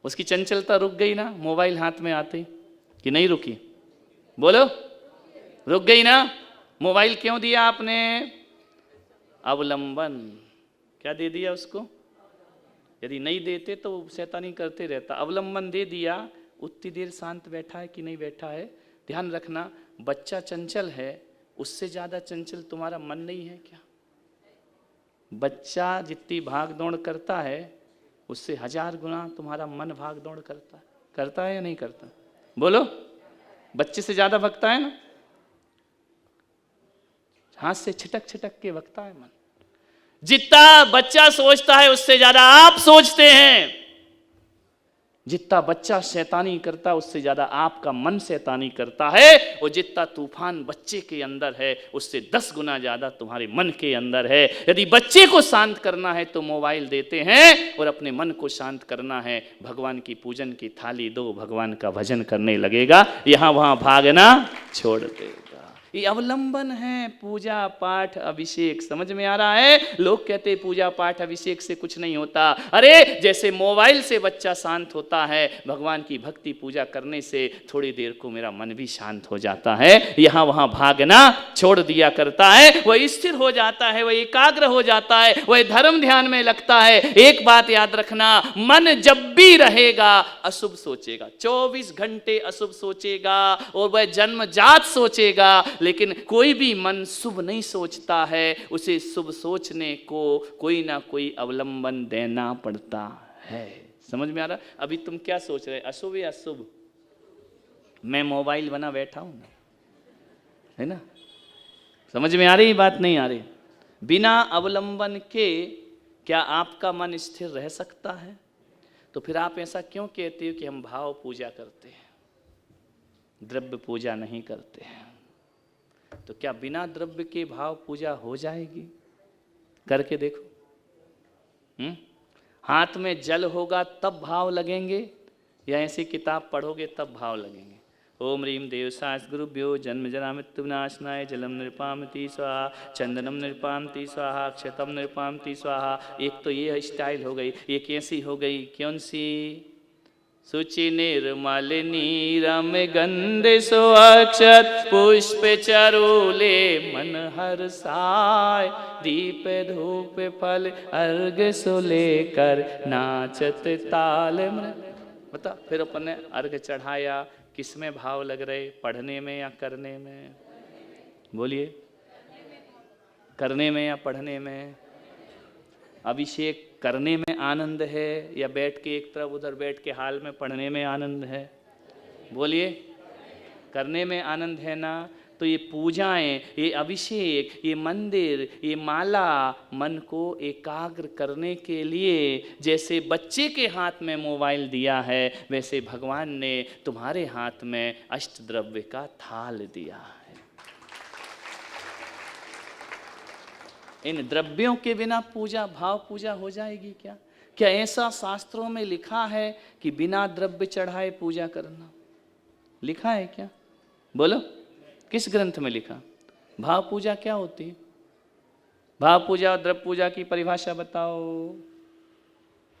उसकी चंचलता रुक गई ना मोबाइल हाथ में आते, कि नहीं रुकी? बोलो, रुक गई ना। मोबाइल क्यों दिया आपने? अवलंबन। क्या दे दिया उसको? यदि नहीं देते तो शैतानी करते रहता। अवलंबन दे दिया, उतनी देर शांत बैठा है कि नहीं बैठा है? ध्यान रखना, बच्चा चंचल है, उससे ज्यादा चंचल तुम्हारा मन नहीं है क्या? बच्चा जितनी भाग दौड़ करता है उससे 1000 गुना तुम्हारा मन भाग दौड़ करता है या नहीं करता? बोलो, बच्चे से ज्यादा भगता है ना, हाथ से छिटक छिटक के भगता है मन। जितना बच्चा सोचता है उससे ज्यादा आप सोचते हैं। जितना बच्चा शैतानी करता है उससे ज्यादा आपका मन शैतानी करता है। और जितना तूफान बच्चे के अंदर है उससे 10 गुना ज्यादा तुम्हारे मन के अंदर है। यदि बच्चे को शांत करना है तो मोबाइल देते हैं, और अपने मन को शांत करना है, भगवान की पूजन की थाली दो, भगवान का भजन करने लगेगा, यहां वहां भागना छोड़ देगा। ये अवलंबन है, पूजा पाठ अभिषेक। समझ में आ रहा है? लोग कहते हैं पूजा पाठ अभिषेक से कुछ नहीं होता। अरे जैसे मोबाइल से बच्चा शांत होता है, भगवान की भक्ति पूजा करने से थोड़ी देर को मेरा मन भी शांत हो जाता है, यहां वहां भागना छोड़ दिया करता है, वह स्थिर हो जाता है, वह एकाग्र हो जाता है, वह धर्म ध्यान में लगता है। एक बात याद रखना, मन जब भी रहेगा अशुभ सोचेगा, 24 घंटे अशुभ सोचेगा, और वह जन्मजात सोचेगा। लेकिन कोई भी मन शुभ नहीं सोचता है, उसे शुभ सोचने को कोई ना कोई अवलंबन देना पड़ता है। समझ में आ रहा? अभी तुम क्या सोच रहे, अशुभ या शुभ? मैं मोबाइल बना बैठा हूं ना, है ना? समझ में आ रही बात, नहीं आ रही? बिना अवलंबन के क्या आपका मन स्थिर रह सकता है? तो फिर आप ऐसा क्यों कहते हो कि हम भाव पूजा करते हैं, द्रव्य पूजा नहीं करते हैं? तो क्या बिना द्रव्य के भाव पूजा हो जाएगी? करके देखो। हाथ में जल होगा तब भाव लगेंगे, या ऐसी किताब पढ़ोगे तब भाव लगेंगे? ओम ह्रीम देवसास गुरुभ्यो जन्म जरा मृत्यु विनाशनाय जलम नृपामति स्वाहा, चंदनम नृपामति स्वाहा, क्षतम नृपामति स्वाहा। एक तो ये स्टाइल हो गई, एक ऐसी हो गई, कौन सी? शुचि निर्मल नीरम गंध सुअक्षत पुष्प चरूले मन हर्षाय, दीप धूप फल अर्घ सो लेकर नाचत ताल मृत। बता, फिर अपन ने अर्घ चढ़ाया, किस में भाव लग रहे? पढ़ने में या करने में? बोलिए, करने में या पढ़ने में? अभिषेक करने में आनंद है या बैठ के एक तरफ उधर बैठ के हाल में पढ़ने में आनंद है? बोलिए, करने में आनंद है ना? तो ये पूजाएं, ये अभिषेक, ये मंदिर, ये माला मन को एकाग्र करने के लिए, जैसे बच्चे के हाथ में मोबाइल दिया है, वैसे भगवान ने तुम्हारे हाथ में अष्टद्रव्य का थाल दिया है। इन द्रव्यों के बिना पूजा, भाव पूजा हो जाएगी क्या? क्या ऐसा शास्त्रों में लिखा है कि बिना द्रव्य चढ़ाए पूजा करना? लिखा है क्या? बोलो, किस ग्रंथ में लिखा? भाव पूजा क्या होती है? भाव पूजा और द्रव्य पूजा की परिभाषा बताओ।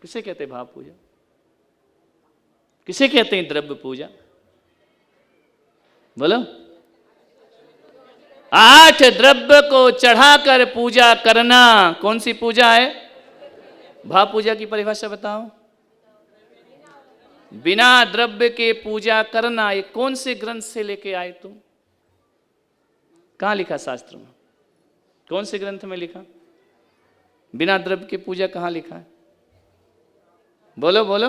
किसे कहते हैं भाव पूजा? किसे कहते हैं द्रव्य पूजा? बोलो। 8 द्रव्य को चढ़ाकर पूजा करना कौन सी पूजा है? भाव पूजा की परिभाषा बताओ। बिना द्रव्य के पूजा करना, ये कौन से ग्रंथ से लेके आए तुम? कहां लिखा शास्त्र में? कौन से ग्रंथ में लिखा? बिना द्रव्य की पूजा कहां लिखा है? बोलो बोलो।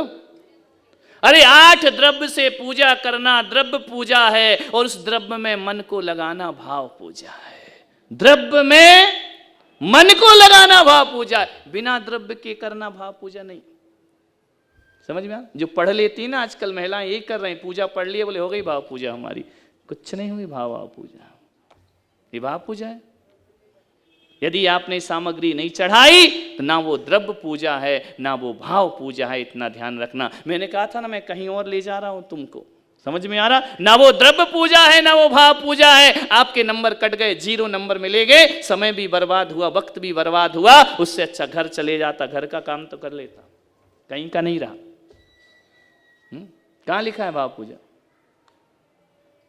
अरे 8 द्रव्य से पूजा करना द्रव्य पूजा है, और उस द्रव्य में मन को लगाना भाव पूजा है। द्रव्य में मन को लगाना भाव पूजा है, बिना द्रव्य के करना भाव पूजा नहीं। समझ में आ? जो पढ़ लेती ना आजकल महिलाएं, यही कर रही, पूजा पढ़ लिए बोले हो गई भाव पूजा हमारी। कुछ नहीं हुई भाव पूजा, ये भाव पूजा है। यदि आपने सामग्री नहीं चढ़ाई तो ना वो द्रव्य पूजा है ना वो भाव पूजा है, इतना ध्यान रखना। मैंने कहा था ना, मैं कहीं और ले जा रहा हूं तुमको, समझ में आ रहा? ना वो द्रव्य पूजा है ना वो भाव पूजा है। आपके नंबर कट गए, 0 नंबर मिले गए, समय भी बर्बाद हुआ, वक्त भी बर्बाद हुआ। उससे अच्छा घर चले जाता, घर का काम तो कर लेता, कहीं का नहीं रहा। कहां लिखा है भाव पूजा?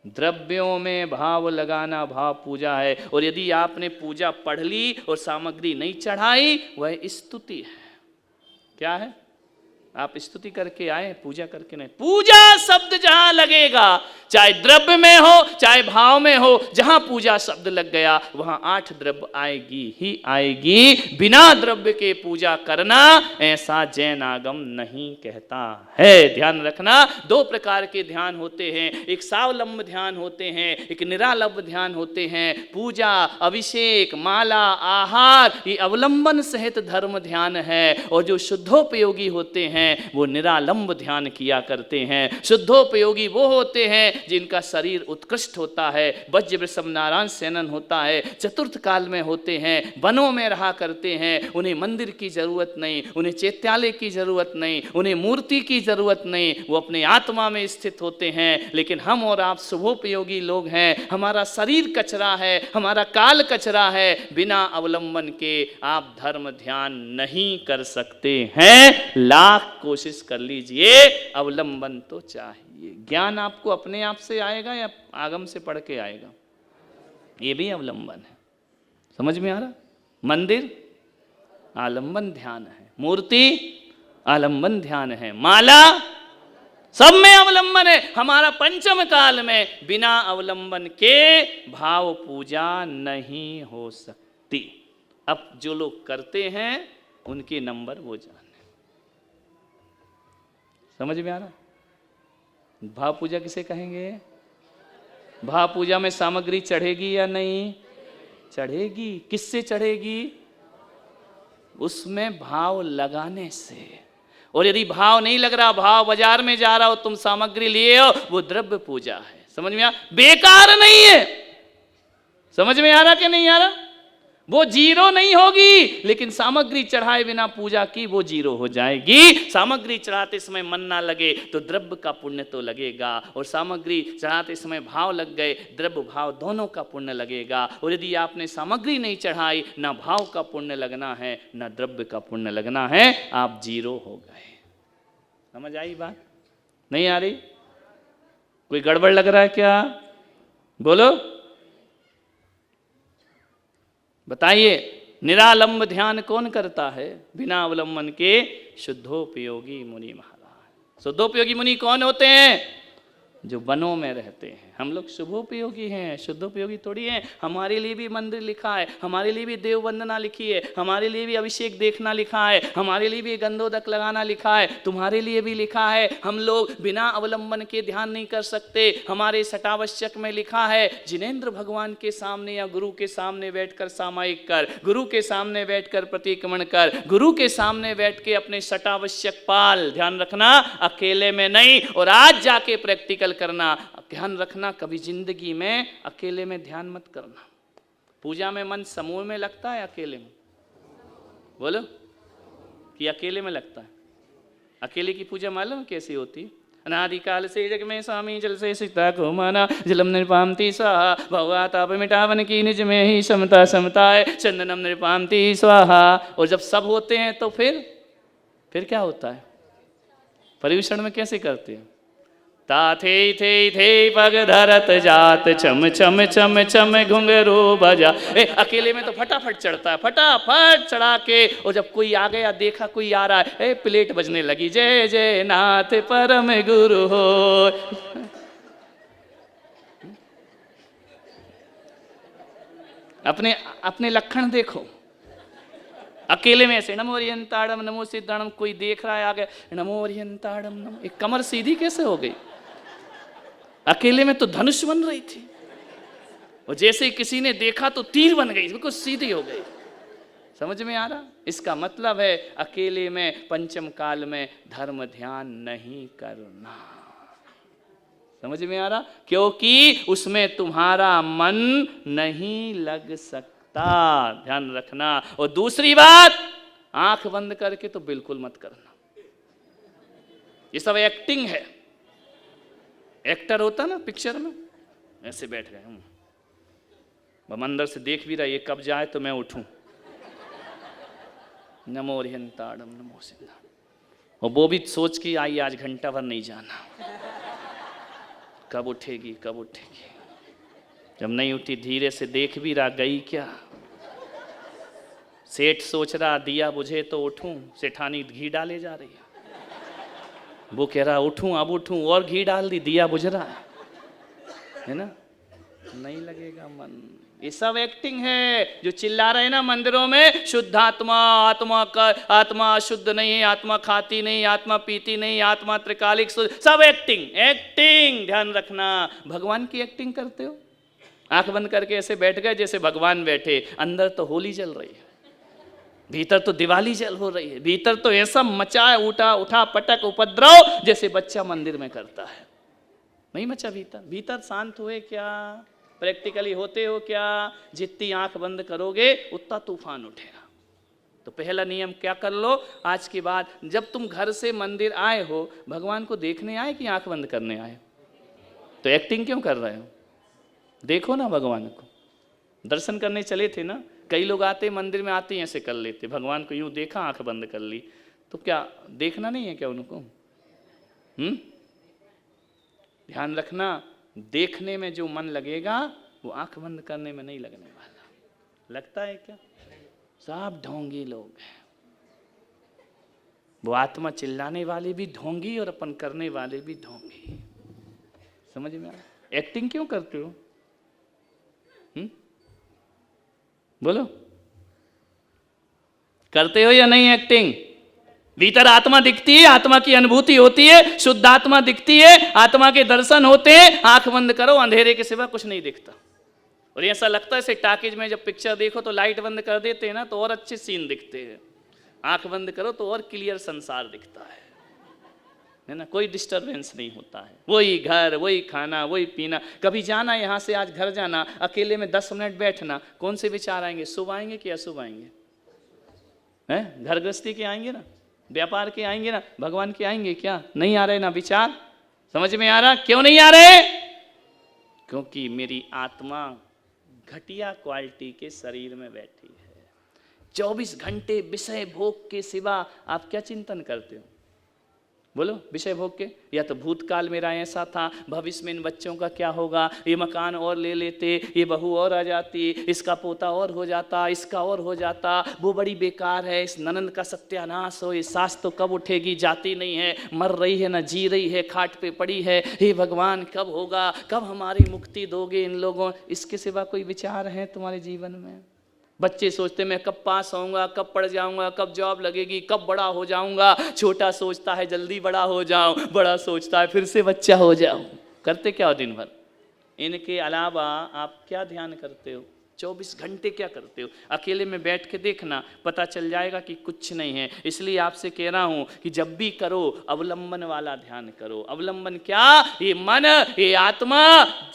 द्रव्यों में भाव लगाना भाव पूजा है। और यदि आपने पूजा पढ़ ली और सामग्री नहीं चढ़ाई, वह स्तुति है। क्या है? आप स्तुति करके आए, पूजा करके नहीं। पूजा शब्द जहां लगेगा, चाहे द्रव्य में हो चाहे भाव में हो, जहां पूजा शब्द लग गया वहां 8 द्रव्य आएगी ही आएगी। बिना द्रव्य के पूजा करना, ऐसा जैन आगम नहीं कहता है। ध्यान रखना, 2 प्रकार के ध्यान होते हैं, एक स्वावलंब ध्यान होते हैं, एक निरालंब ध्यान होते हैं। पूजा, अभिषेक, माला, आहार, ये अवलंबन सहित धर्म ध्यान है। और जो शुद्धोपयोगी होते हैं वो निरालंब ध्यान किया करते हैं। शुद्धोपयोगी वो होते हैं जिनका शरीर उत्कृष्ट होता है, वज्र वृषभ नारायण सेनन होता है, चतुर्थ काल में होते हैं, वनों में रहा करते हैं। उन्हें मंदिर की जरूरत नहीं, उन्हें चैत्यालय की जरूरत नहीं, उन्हें मूर्ति की जरूरत नहीं, वो अपने आत्मा में स्थित होते हैं। लेकिन हम और आप शुभोपयोगी लोग हैं, हमारा शरीर कचरा है, हमारा काल कचरा है। बिना अवलंबन के आप धर्म ध्यान नहीं कर सकते हैं। लाख कोशिश कर लीजिए, अवलंबन तो चाहिए। ज्ञान आपको अपने आप से आएगा या आगम से पढ़ के आएगा? ये भी अवलंबन है। समझ में आ रहा? मंदिर आलंबन ध्यान है, मूर्ति आलंबन ध्यान है, माला सब में अवलंबन है। हमारा पंचम काल में बिना अवलंबन के भाव पूजा नहीं हो सकती। अब जो लोग करते हैं उनके नंबर वो जाने। समझ में आ रहा? भाव पूजा किसे कहेंगे? भाव पूजा में सामग्री चढ़ेगी या नहीं? चढ़ेगी। किससे चढ़ेगी? उसमें भाव लगाने से। और यदि भाव नहीं लग रहा, भाव बाजार में जा रहा हो, तुम सामग्री लिए हो, वो द्रव्य पूजा है। समझ में आ? बेकार नहीं है। समझ में आ रहा कि नहीं आ रहा? वो जीरो नहीं होगी, लेकिन सामग्री चढ़ाए बिना पूजा की वो जीरो हो जाएगी। सामग्री चढ़ाते समय मन ना लगे तो द्रव्य का पुण्य तो लगेगा, और सामग्री चढ़ाते समय भाव लग गए, द्रव्य भाव दोनों का पुण्य लगेगा। और यदि आपने सामग्री नहीं चढ़ाई, ना भाव का पुण्य लगना है ना द्रव्य का पुण्य लगना है, आप जीरो हो गए। समझ आई बात? नहीं आ रही? कोई गड़बड़ लग रहा है क्या? बोलो, बताइए। निरालंब ध्यान कौन करता है? बिना अवलंबन के शुद्धोपयोगी मुनि महाराज। शुद्धोपयोगी मुनि कौन होते हैं? जो वनों में रहते हैं। हम लोग शुभोपयोगी हैं, शुद्धोपयोगी थोड़ी हैं। हमारे लिए भी मंदिर लिखा है, हमारे लिए भी देव वंदना लिखी है, हमारे लिए भी अभिषेक देखना लिखा है, हमारे लिए भी गंधोदक लगाना लिखा है, तुम्हारे लिए भी लिखा है। हम लोग बिना अवलंबन के ध्यान नहीं कर सकते। हमारे सटावश्यक में लिखा है, जिनेंद्र भगवान के सामने या गुरु के सामने बैठकर सामायिक कर, गुरु के सामने बैठकर प्रतिक्रमण कर, गुरु के सामने बैठ के अपने सटावश्यक पाल। ध्यान रखना, अकेले में नहीं। और आज जाके प्रैक्टिकल करना। ध्यान रखना, कभी जिंदगी में अकेले में ध्यान मत करना। पूजा में मन समूह में लगता है, अकेले में? बोलो, कि अकेले में लगता है? अकेले की पूजा मालूम कैसी होती? अनादिकाल से जग में स्वामी जल से सीता को माना, जलम निर्पामती स्वाहा, भवा ताप मिटावन की निज में ही समता समताए, चंदनम निर्पामती स्वाहा। और जब सब होते हैं तो फिर क्या होता है? परिवेषण में कैसे करते हैं? ता थे पग धरत जात, छम छम छम छम घुंघरू बजा। अकेले में तो फटाफट चढ़ता है, फटाफट चढ़ा के। और जब कोई आ गया, देखा कोई आ रहा है, प्लेट बजने लगी, जय जय नाथ परम गुरु हो। अपने लक्षण देखो। अकेले में ऐसे नमो ओरियंताड़म नमो सिद्धाणम, कोई देख रहा है आ गया नमो ओरियंताड़म नमो, एक कमर सीधी कैसे हो गई? अकेले में तो धनुष बन रही थी, और जैसे ही किसी ने देखा तो तीर बन गई, बिल्कुल सीधी हो गई। समझ में आ रहा? इसका मतलब है अकेले में पंचम काल में धर्म ध्यान नहीं करना। समझ में आ रहा? क्योंकि उसमें तुम्हारा मन नहीं लग सकता। ध्यान रखना। और दूसरी बात, आंख बंद करके तो बिल्कुल मत करना। ये सब एक्टिंग है। एक्टर होता ना पिक्चर में, ऐसे बैठ गए, हम अंदर से देख भी रहा, ये कब जाए तो मैं उठूं। नमो ओरियंताड़म नमो सिद्धाणम। और वो भी सोच की आई आज घंटा भर नहीं जाना, कब उठेगी कब उठेगी। जब नहीं उठी, धीरे से देख भी रहा, गई क्या। सेठ सोच रहा दिया बुझे तो उठूं, सेठानी घी डाले जा रही है। वो कह रहा उठूं, अब उठूं, और घी डाल दी, दिया बुझ रहा है ना। नहीं लगेगा मन। ये सब एक्टिंग है। जो चिल्ला रहे हैं ना मंदिरों में, शुद्ध आत्मा, आत्मा का आत्मा शुद्ध नहीं है, आत्मा खाती नहीं, आत्मा पीती नहीं, आत्मा त्रिकालिक, सब एक्टिंग एक्टिंग। ध्यान रखना, भगवान की एक्टिंग करते हो। आंख बंद करके ऐसे बैठ गए जैसे भगवान बैठे, अंदर तो होली चल रही है, भीतर तो दिवाली चल हो रही है, भीतर तो ऐसा मचा उठा पटक उपद्रव जैसे बच्चा मंदिर में करता है। नहीं मचा भीतर शांत हुए क्या? प्रैक्टिकली होते हो क्या? जितनी आंख बंद करोगे उतना तूफान उठेगा। तो पहला नियम क्या कर लो आज के बाद, जब तुम घर से मंदिर आए हो, भगवान को देखने आए कि आंख बंद करने आए? तो एक्टिंग क्यों कर रहे हो? देखो ना भगवान को। दर्शन करने चले थे ना, कई लोग आते मंदिर में, आते ही ऐसे कर लेते, भगवान को यूं देखा, आंख बंद कर ली। तो क्या देखना नहीं है क्या उनको? ध्यान रखना, देखने में जो मन लगेगा वो आंख बंद करने में नहीं लगने वाला। लगता है क्या? सब ढोंगी लोग हैं। वो आत्मा चिल्लाने वाले भी ढोंगी और अपन करने वाले भी ढोंगी। समझ में आ? एक्टिंग क्यों करते हो? बोलो, करते हो या नहीं एक्टिंग? भीतर आत्मा दिखती है, आत्मा की अनुभूति होती है, शुद्ध आत्मा दिखती है, आत्मा के दर्शन होते हैं। आंख बंद करो, अंधेरे के सिवा कुछ नहीं दिखता। और ऐसा लगता है, इसे टाकीज में जब पिक्चर देखो तो लाइट बंद कर देते हैं ना तो और अच्छे सीन दिखते हैं, आंख बंद करो तो और क्लियर संसार दिखता है ना, कोई डिस्टरबेंस नहीं होता है, वही घर, वही खाना, वही पीना। कभी जाना यहाँ से, आज घर जाना, अकेले में 10 मिनट बैठना, कौन से विचार आएंगे? शुभ आएंगे कि अशुभ आएंगे? हैं? घर गृहस्थी के आएंगे ना, व्यापार के आएंगे ना, भगवान के आएंगे क्या? नहीं आ रहे ना विचार? समझ में आ रहा? क्यों नहीं आ रहे? क्योंकि मेरी आत्मा घटिया क्वालिटी के शरीर में बैठी है। 24 घंटे विषय भोग के सिवा आप क्या चिंतन करते हो? बोलो, विषय भोग के। या तो भूतकाल मेरा ऐसा था, भविष्य में इन बच्चों का क्या होगा, ये मकान और ले लेते, ये बहू और आ जाती, इसका पोता और हो जाता, इसका और हो जाता, वो बड़ी बेकार है, इस ननंद का सत्यानाश हो, ये सास तो कब उठेगी, जाती नहीं है, मर रही है ना जी रही है, खाट पे पड़ी है, हे भगवान कब होगा, कब हमारी मुक्ति दोगे इन लोगों। इसके सिवा कोई विचार है तुम्हारे जीवन में? बच्चे सोचते मैं कब पास होऊंगा, कब पढ़ जाऊंगा, कब जॉब लगेगी, कब बड़ा हो जाऊंगा। छोटा सोचता है जल्दी बड़ा हो जाऊं, बड़ा सोचता है फिर से बच्चा हो जाऊं। करते क्या हो दिन भर? इनके अलावा आप क्या ध्यान करते हो? 24 घंटे क्या करते हो? अकेले में बैठ के देखना, पता चल जाएगा कि कुछ नहीं है। इसलिए आपसे कह रहा हूं कि जब भी करो अवलंबन वाला ध्यान करो। अवलंबन क्या? ये मन, ये आत्मा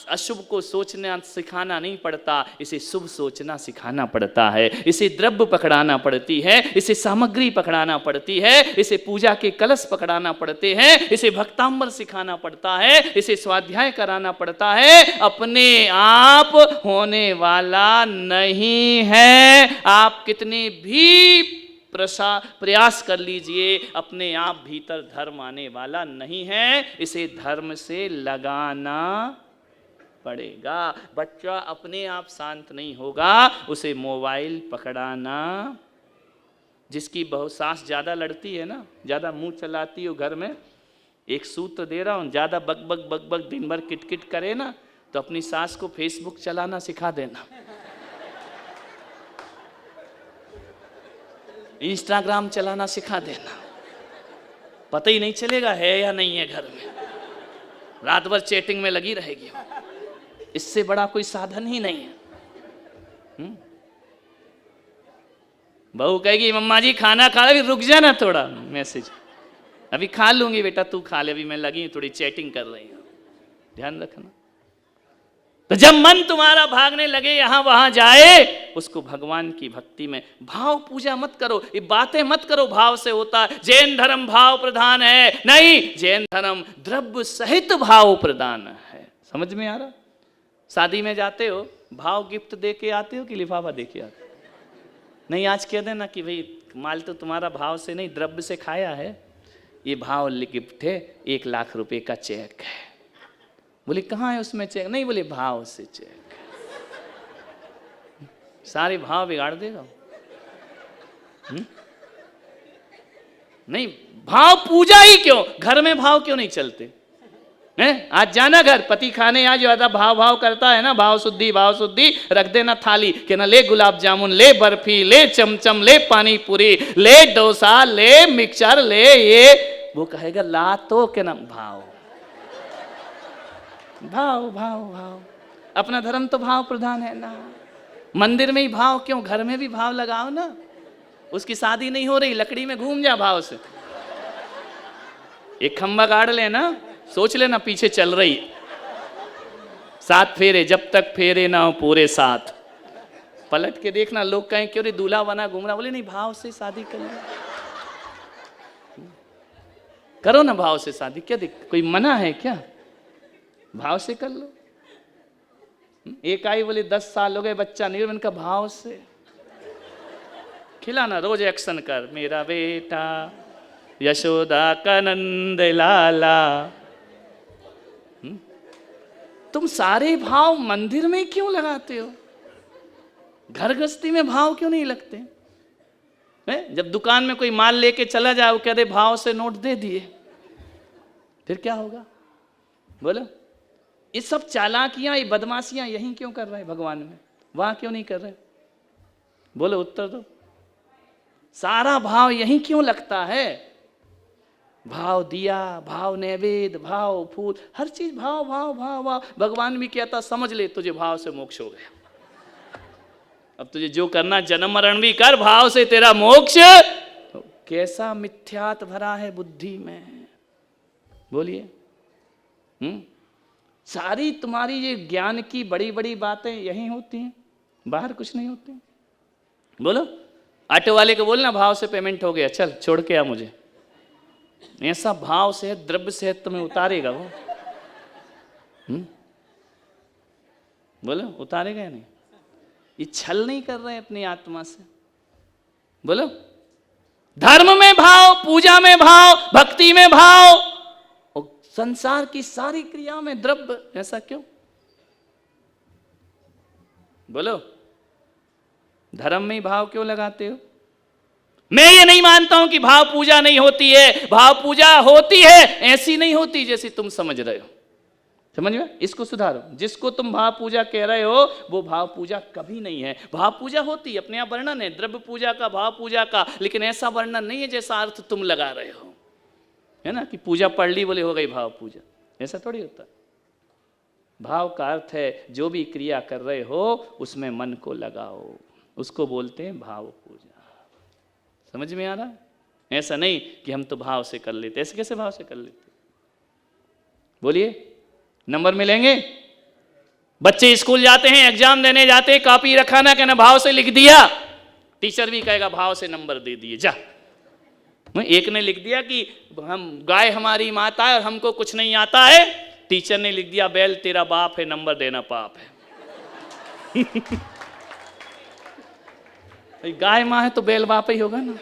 अशुभ को सोचना सिखाना नहीं पड़ता, इसे शुभ सोचना सिखाना पड़ता है। इसे द्रव्य पकड़ाना पड़ती है, इसे सामग्री पकड़ाना पड़ती है, इसे पूजा के कलश पकड़ाना पड़ते हैं, इसे भक्तांबर सिखाना पड़ता है, इसे स्वाध्याय कराना पड़ता है। अपने आप होने वाला नहीं है। आप कितने भी प्रयास कर लीजिए, अपने आप भीतर धर्म आने वाला नहीं है। इसे धर्म से लगाना पड़ेगा। बच्चा अपने आप शांत नहीं होगा, उसे मोबाइल पकड़ाना। जिसकी बहु सास ज़्यादा लड़ती है ना, ज़्यादा मुंह चलाती हो घर में, एक सूत्र दे रहा हूँ, ज़्यादा बक बक बक बक दिन भर किटकिट करे ना तो अपनी सास को फेसबुक चलाना सिखा देना, इंस्टाग्राम चलाना सिखा देना। पता ही नहीं चलेगा है या नहीं है घर में, रात भर चैटिंग में लगी रहेगी। इससे बड़ा कोई साधन ही नहीं है। बहू कहेगी मम्मा जी खाना खा ले, रुक जा ना थोड़ा, मैसेज अभी खा लूंगी बेटा, तू खा ले, अभी मैं लगी थोड़ी चैटिंग कर रही हूं। ध्यान रखना। तो जब मन तुम्हारा भागने लगे यहां वहां जाए, उसको भगवान की भक्ति में भाव पूजा मत करो, ये बातें मत करो भाव से होता है। जैन धर्म भाव प्रधान है, नहीं, जैन धर्म द्रव्य सहित भाव प्रधान है। समझ में आ रहा? शादी में जाते हो, भाव गिफ्ट दे के आते हो कि लिफाफा दे के आते हो? नहीं, आज कह देना कि भाई माल तो तुम्हारा भाव से नहीं द्रव्य से खाया है, ये भाव गिफ्ट है, 1 लाख रुपए का चेक है। बोले कहाँ है उसमें चेक? नहीं, बोले भाव से चेक। सारे भाव बिगाड़ देगा। नहीं, भाव पूजा ही क्यों? घर में भाव क्यों नहीं चलते हैं? आज जाना घर, पति खाने आज ज्यादा भाव भाव करता है ना, भाव शुद्धि रख देना थाली के ना, ले गुलाब जामुन, ले बर्फी, ले चमचम, ले पानी पूरी, ले डोसा, ले मिक्सचर, ले ये। वो कहेगा ला तो के ना, भाव भाव भाव भाव। अपना धर्म तो भाव प्रधान है ना। मंदिर में ही भाव क्यों? घर में भी भाव लगाओ ना। उसकी शादी नहीं हो रही, लकड़ी में घूम जा भाव से, एक खंबा गाड़ लेना, सोच लेना पीछे चल रही 7 फेरे, जब तक फेरे ना हो पूरे 7। पलट के देखना, लोग कहें क्यों रे दूल्हा बना घूम रहा, बोले नहीं भाव से शादी कर लो, करो ना भाव से शादी, क्या दिक्कत, कोई मना है क्या? भाव से कर लो। एक आई बोले 10 साल हो गए बच्चा नहीं, उनका भाव से खिलाना, रोज एक्शन कर, मेरा बेटा यशोदा का नंद लाला। तुम सारे भाव मंदिर में क्यों लगाते हो? घर गृहस्थी में भाव क्यों नहीं लगते हैं? जब दुकान में कोई माल लेके चला जाए, वो कह दे भाव से नोट दे दिए, फिर क्या होगा? बोलो, ये सब चालाकियां, ये बदमाशियां यहीं क्यों कर रहे हैं भगवान में, वहां क्यों नहीं कर रहे? बोलो, उत्तर दो। सारा भाव यहीं क्यों लगता है? भाव दिया, भाव नैवेद्य, भाव फूल, हर चीज भाव भाव भाव भाव। भगवान भी कहता समझ ले तुझे भाव से मोक्ष हो गया। अब तुझे जो करना जन्म मरण भी कर, भाव से तेरा मोक्ष। कैसा मिथ्यात भरा है बुद्धि में, बोलिए। सारी तुम्हारी ये ज्ञान की बड़ी बड़ी बातें यही होती हैं, बाहर कुछ नहीं होती। बोलो, ऑटो वाले को बोलना भाव से पेमेंट हो गया, चल छोड़ के आ मुझे। ऐसा भाव से द्रव्य से तुम्हें उतारेगा वो। बोलो, उतारेगा या नहीं? ये छल नहीं कर रहे अपनी आत्मा से। बोलो, धर्म में भाव, पूजा में भाव, भक्ति में भाव, और संसार की सारी क्रिया में द्रव्य, ऐसा क्यों? बोलो, धर्म में भाव क्यों लगाते हो? मैं ये नहीं मानता हूं कि भाव पूजा नहीं होती है, भाव पूजा होती है, ऐसी नहीं होती जैसी तुम समझ रहे हो। समझ में? इसको सुधारो। जिसको तुम भाव पूजा कह रहे हो वो भाव पूजा कभी नहीं है। भाव पूजा होती, अपने आप वर्णन है द्रव्य पूजा का, भाव पूजा का, लेकिन ऐसा वर्णन नहीं है जैसा अर्थ तुम लगा रहे हो, है ना, कि पूजा पढ़ ली बोले हो गई भाव पूजा। ऐसा थोड़ी होता। भाव का अर्थ है जो भी क्रिया कर रहे हो उसमें मन को लगाओ, उसको बोलते हैं भाव पूजा। समझ में आ रहा है? ऐसा नहीं कि हम तो भाव से कर लेते। ऐसे कैसे भाव से कर लेते? बोलिए, नंबर मिलेंगे? बच्चे स्कूल जाते हैं, एग्जाम देने जाते हैं, कॉपी रखा ना, कहना भाव से लिख दिया, टीचर भी कहेगा भाव से नंबर दे दिए जा। एक ने लिख दिया कि हम गाय हमारी माता है और हमको कुछ नहीं आता है, टीचर ने लिख दिया बैल तेरा बाप है, नंबर देना पाप है। गाय माँ है तो बैल बाप ही होगा ना।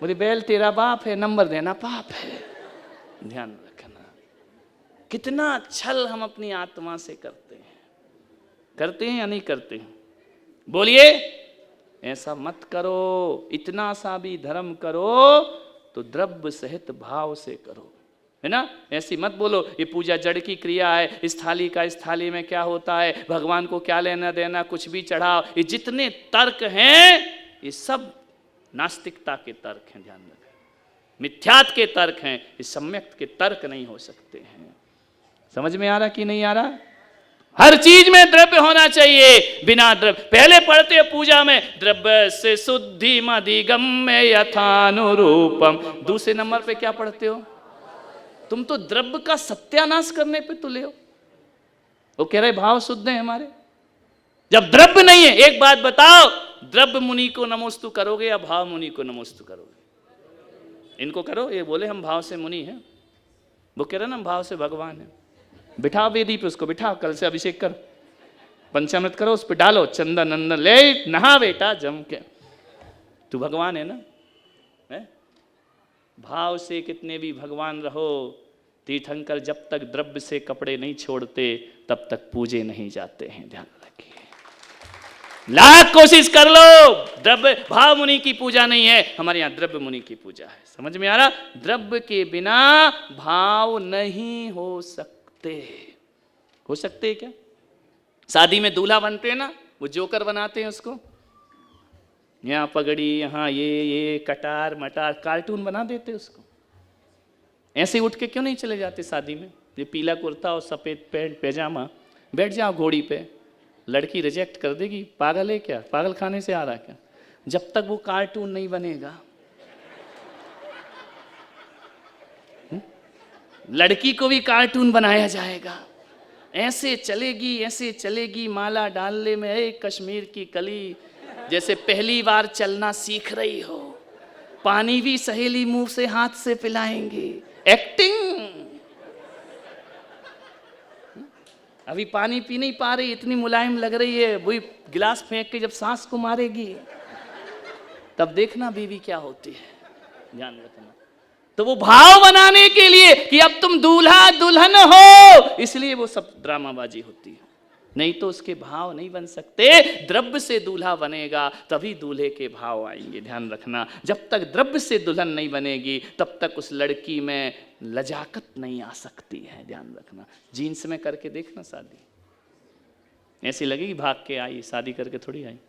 बोले बैल तेरा बाप है, नंबर देना पाप है। ध्यान रखना, कितना छल हम अपनी आत्मा से करते हैं या नहीं करते हैं? बोलिए, ऐसा मत करो। इतना सा भी धर्म करो तो द्रव्य सहित भाव से करो, है ना। ऐसी मत बोलो ये पूजा जड़ की क्रिया है, इस थाली का इस थाली में क्या होता है, भगवान को क्या लेना देना, कुछ भी चढ़ाओ। ये जितने तर्क हैं ये सब नास्तिकता के तर्क हैं, ध्यान रखें, मिथ्यात के तर्क हैं, ये सम्यक के तर्क नहीं हो सकते हैं। समझ में आ रहा कि नहीं आ रहा? हर चीज में द्रव्य होना चाहिए, बिना द्रव्य। पहले पढ़ते हैं पूजा में द्रव्य से शुद्धि मधिगम्य यथानुरूपम। दूसरे नंबर पे क्या पढ़ते हो? तुम तो द्रव्य का सत्यानाश करने पे तुले हो। वो कह रहे भाव शुद्ध है हमारे, जब द्रव्य नहीं है। एक बात बताओ, द्रव्य मुनि को नमोस्तु करोगे या भाव मुनि को नमोस्तु करोगे? इनको करो, ये बोले हम भाव से मुनि हैं, वो कह रहे ना भाव से भगवान है। बिठाओ वेदी पे उसको, बिठाओ, कल से अभिषेक करो, पंचामृत करो, उस पर डालो चंदन नंदन, ले नहा बेटा जम के, तू भगवान है ना। है? भाव से कितने भी भगवान रहो, तीर्थंकर जब तक द्रव्य से कपड़े नहीं छोड़ते तब तक पूजे नहीं जाते हैं। ध्यान रखिए, लाख कोशिश कर लो, द्रव्य भाव मुनि की पूजा नहीं है, हमारे यहाँ द्रव्य मुनि की पूजा है। समझ में आ रहा? द्रव्य के बिना भाव नहीं हो सकते। हो सकते हैं क्या? शादी में दूल्हा बनते हैं ना, वो जोकर बनाते हैं उसको, यहाँ पगड़ी, यहाँ ये कटार मटार, कार्टून बना देते उसको। ऐसे उठ के क्यों नहीं चले जाते शादी में? ये पीला कुर्ता और सफेद पैंट पैजामा, बैठ जाओ घोड़ी पे, लड़की रिजेक्ट कर देगी। पागल है क्या? पागल खाने से आ रहा क्या? जब तक वो कार्टून नहीं बनेगा, लड़की को भी कार्टून बनाया जाएगा। ऐसे चलेगी माला डालने में, एक कश्मीर की कली जैसे पहली बार चलना सीख रही हो। पानी भी सहेली मुंह से हाथ से पिलाएंगे। एक्टिंग, अभी पानी पी नहीं पा रही, इतनी मुलायम लग रही है, वही गिलास फेंक के जब सांस को मारेगी तब देखना बीवी क्या होती है। ध्यान रखना। तो वो भाव बनाने के लिए कि अब तुम दूल्हा दुल्हन हो, इसलिए वो सब ड्रामाबाजी होती है, नहीं तो उसके भाव नहीं बन सकते। द्रव्य से दूल्हा बनेगा तभी दूल्हे के भाव आएंगे। ध्यान रखना, जब तक द्रव्य से दुल्हन नहीं बनेगी तब तक उस लड़की में लजाकत नहीं आ सकती है। ध्यान रखना, जीन्स में करके देखना शादी, ऐसी लगेगी भाग के आई, शादी करके थोड़ी आई,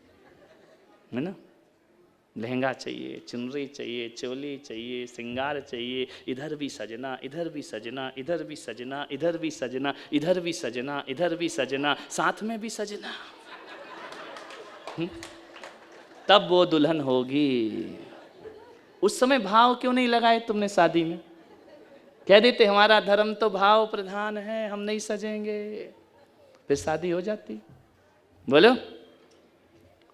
है ना। लहंगा चाहिए, चुनरी चाहिए, चोली चाहिए, श्रृंगार चाहिए, इधर भी सजना, इधर भी सजना, इधर भी सजना, इधर भी सजना, इधर भी सजना, इधर भी सजना, साथ में भी सजना। तब वो दुल्हन होगी। उस समय भाव क्यों नहीं लगाए तुमने शादी में? कह देते हमारा धर्म तो भाव प्रधान है, हम नहीं सजेंगे, फिर शादी हो जाती। बोलो,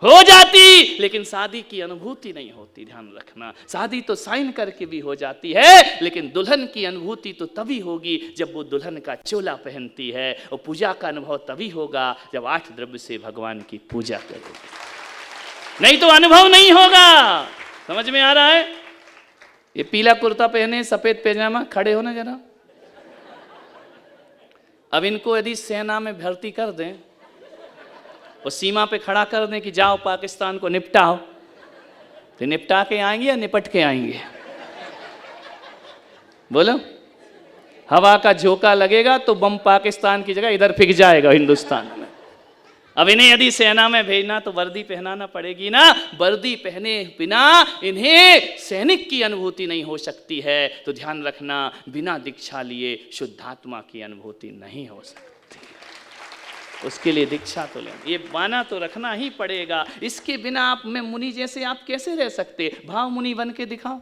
हो जाती, लेकिन शादी की अनुभूति नहीं होती। ध्यान रखना, शादी तो साइन करके भी हो जाती है, लेकिन दुल्हन की अनुभूति तो तभी होगी जब वो दुल्हन का चोला पहनती है, और पूजा का अनुभव तभी होगा जब 8 द्रव्य से भगवान की पूजा करेगी, नहीं तो अनुभव नहीं होगा। समझ में आ रहा है? ये पीला कुर्ता पहने, सफेद पैजामा, खड़े हो ना जरा। अब इनको यदि सेना में भर्ती कर दें और सीमा पे खड़ा कर दें कि जाओ पाकिस्तान को निपटाओ, तो निपटा के आएंगे या निपट के आएंगे? बोलो, हवा का झोंका लगेगा तो बम पाकिस्तान की जगह इधर फेंक जाएगा हिंदुस्तान में। अब इन्हें यदि सेना में भेजना तो वर्दी पहनाना पड़ेगी ना। वर्दी पहने बिना इन्हें सैनिक की अनुभूति नहीं हो सकती है। तो ध्यान रखना, बिना दीक्षा लिए शुद्धात्मा की अनुभूति नहीं हो सकती। उसके लिए दीक्षा तो लें, ये बाना तो रखना ही पड़ेगा। इसके बिना आप में मुनि जैसे आप कैसे रह सकते? भाव मुनि बन के दिखाओ,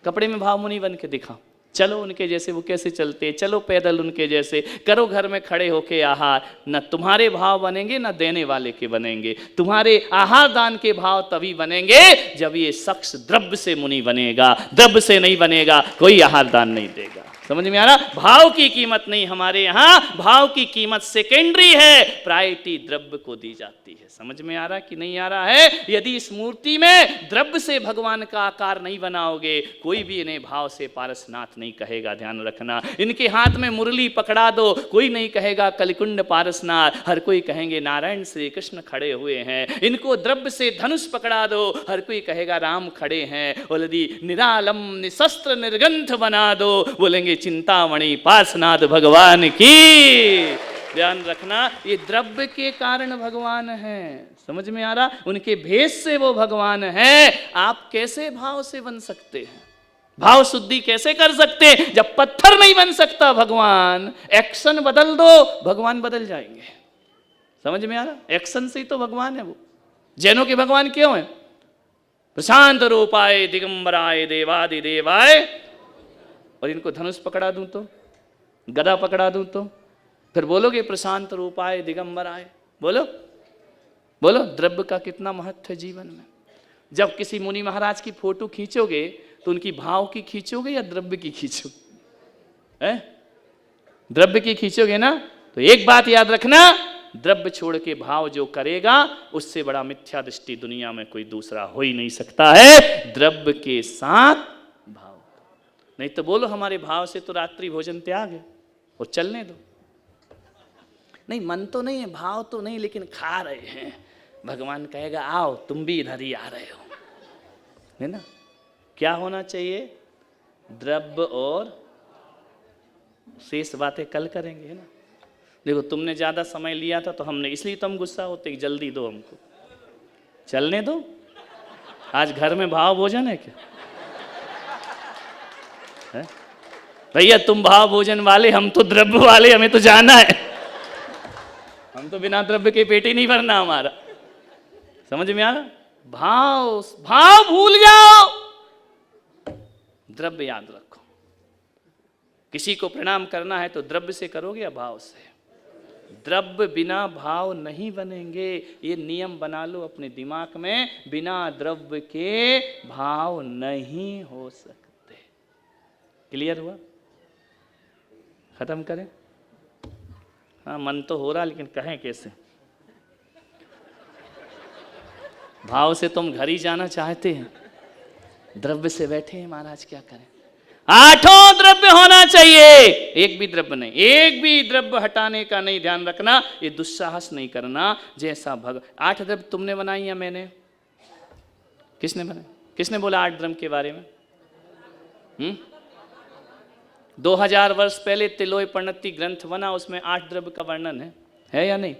कपड़े में भाव मुनि बन के दिखाओ, चलो उनके जैसे। वो कैसे चलते? चलो पैदल उनके जैसे, करो घर में खड़े होके आहार। न तुम्हारे भाव बनेंगे न देने वाले के बनेंगे। तुम्हारे आहार दान के भाव तभी बनेंगे जब ये शख्स द्रव्य से मुनि बनेगा। द्रव्य से नहीं बनेगा, कोई आहार दान नहीं देगा। समझ में आ रहा? भाव की कीमत नहीं हमारे यहाँ, भाव की कीमत सेकेंडरी है, प्रायोरिटी द्रव्य को दी जाती है। समझ में आ रहा कि नहीं आ रहा है? यदि इस मूर्ति में द्रव्य से भगवान का आकार नहीं बनाओगे, कोई भी इन्हें भाव से पारसनाथ नहीं कहेगा। ध्यान रखना, इनके हाथ में मुरली पकड़ा दो, कोई नहीं कहेगा कलिकुंड पारसनाथ, हर कोई कहेंगे नारायण श्री कृष्ण खड़े हुए हैं। इनको द्रव्य से धनुष पकड़ा दो, हर कोई कहेगा राम खड़े हैं। और यदि निरालम निशस्त्र निर्गंथ बना दो, बोलेंगे चिंतामणि पार्श्वनाथ भगवान की। ध्यान रखना, ये द्रव्य के कारण भगवान है। समझ में आ रहा? उनके भेष से वो भगवान है। आप कैसे भाव से बन सकते हैं? भाव शुद्धि कैसे कर सकते हैं? जब पत्थर नहीं बन सकता भगवान, एक्शन बदल दो, भगवान बदल जाएंगे। समझ में आ रहा? एक्शन से ही तो भगवान है वो। जैनों के भगवान क्यों है? प्रशांत रूपाय दिगंबराय देवादिदेवाय। और इनको धनुष पकड़ा दूं तो, गदा पकड़ा दूं तो, फिर बोलोगे प्रशांत रूपाय दिगंबराय। बोलो बोलो, द्रव्य का कितना महत्व है जीवन में। जब किसी मुनि महाराज की फोटो खींचोगे तो उनकी भाव की खींचोगे या द्रव्य की खींचोगे? द्रव्य की खींचोगे ना। तो एक बात याद रखना, द्रव्य छोड़ के भाव जो करेगा, उससे बड़ा मिथ्या दृष्टि दुनिया में कोई दूसरा हो ही नहीं सकता है। द्रव्य के साथ भाव, नहीं तो बोलो हमारे भाव से तो रात्रि भोजन त्याग है, और चलने दो। नहीं, मन तो नहीं है, भाव तो नहीं, लेकिन खा रहे हैं। भगवान कहेगा आओ, तुम भी इधर ही आ रहे हो, है ना? क्या होना चाहिए? द्रव्य और शेष बातें कल करेंगे, है ना? देखो, तुमने ज्यादा समय लिया था तो हमने, इसलिए तो हम गुस्सा होते, जल्दी दो हमको, चलने दो। आज घर में भाव भोजन है क्या? भैया तुम भाव भोजन वाले, हम तो द्रव्य वाले, हमें तो जाना है। हम तो बिना द्रव्य के पेट ही नहीं भरना हमारा। समझ में आ रहा? भाव, भाव भूल जाओ, द्रव्य याद रखो। किसी को प्रणाम करना है तो द्रव्य से करोगे या भाव से? द्रव्य बिना भाव नहीं बनेंगे। ये नियम बना लो अपने दिमाग में, बिना द्रव्य के भाव नहीं हो सकते। क्लियर हुआ? खत्म करें? हाँ, मन तो हो रहा, लेकिन कहें कैसे? भाव से तुम घर ही जाना चाहते हैं, द्रव्य से बैठे हैं महाराज, क्या करें? 8 द्रव्य होना चाहिए, एक भी द्रव्य नहीं, एक भी द्रव्य हटाने का नहीं। ध्यान रखना, ये दुस्साहस नहीं करना। जैसा 8 द्रव्य तुमने बनाई या मैंने? किसने बनाई? किसने बोला 8 द्रव्य के बारे में? 2000 वर्ष पहले तिलोय प्रणति ग्रंथ बना, उसमें 8 द्रव्य का वर्णन है या नहीं?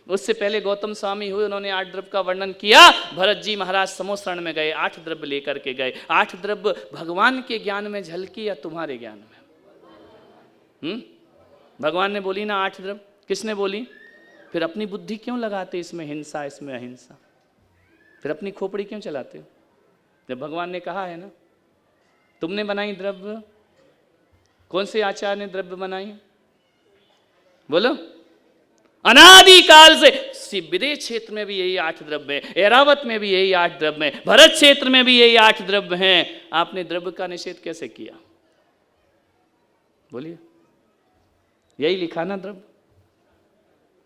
उससे पहले गौतम स्वामी हुए, उन्होंने 8 द्रव्य का वर्णन किया। भरत जी महाराज समोसरण में गए, 8 द्रव्य लेकर के गए। 8 द्रव्य भगवान के ज्ञान में झलकी या तुम्हारे ज्ञान में? भगवान ने बोली ना 8 द्रव्य, किसने बोली? फिर अपनी बुद्धि क्यों लगाते इसमें हिंसा, इसमें अहिंसा? फिर अपनी खोपड़ी क्यों चलाते हो? जब भगवान ने कहा है ना, तुमने बनाई द्रव्य, कौन से आचार्य ने द्रव्य बनाई? बोलो। अनादिकाल से विदेश क्षेत्र में भी यही 8 द्रव्य है, ऐरावत में भी यही 8 द्रव्य है, भरत क्षेत्र में भी यही 8 द्रव्य हैं। आपने द्रव्य का निषेध कैसे किया? बोलिए। यही लिखा ना द्रव्य?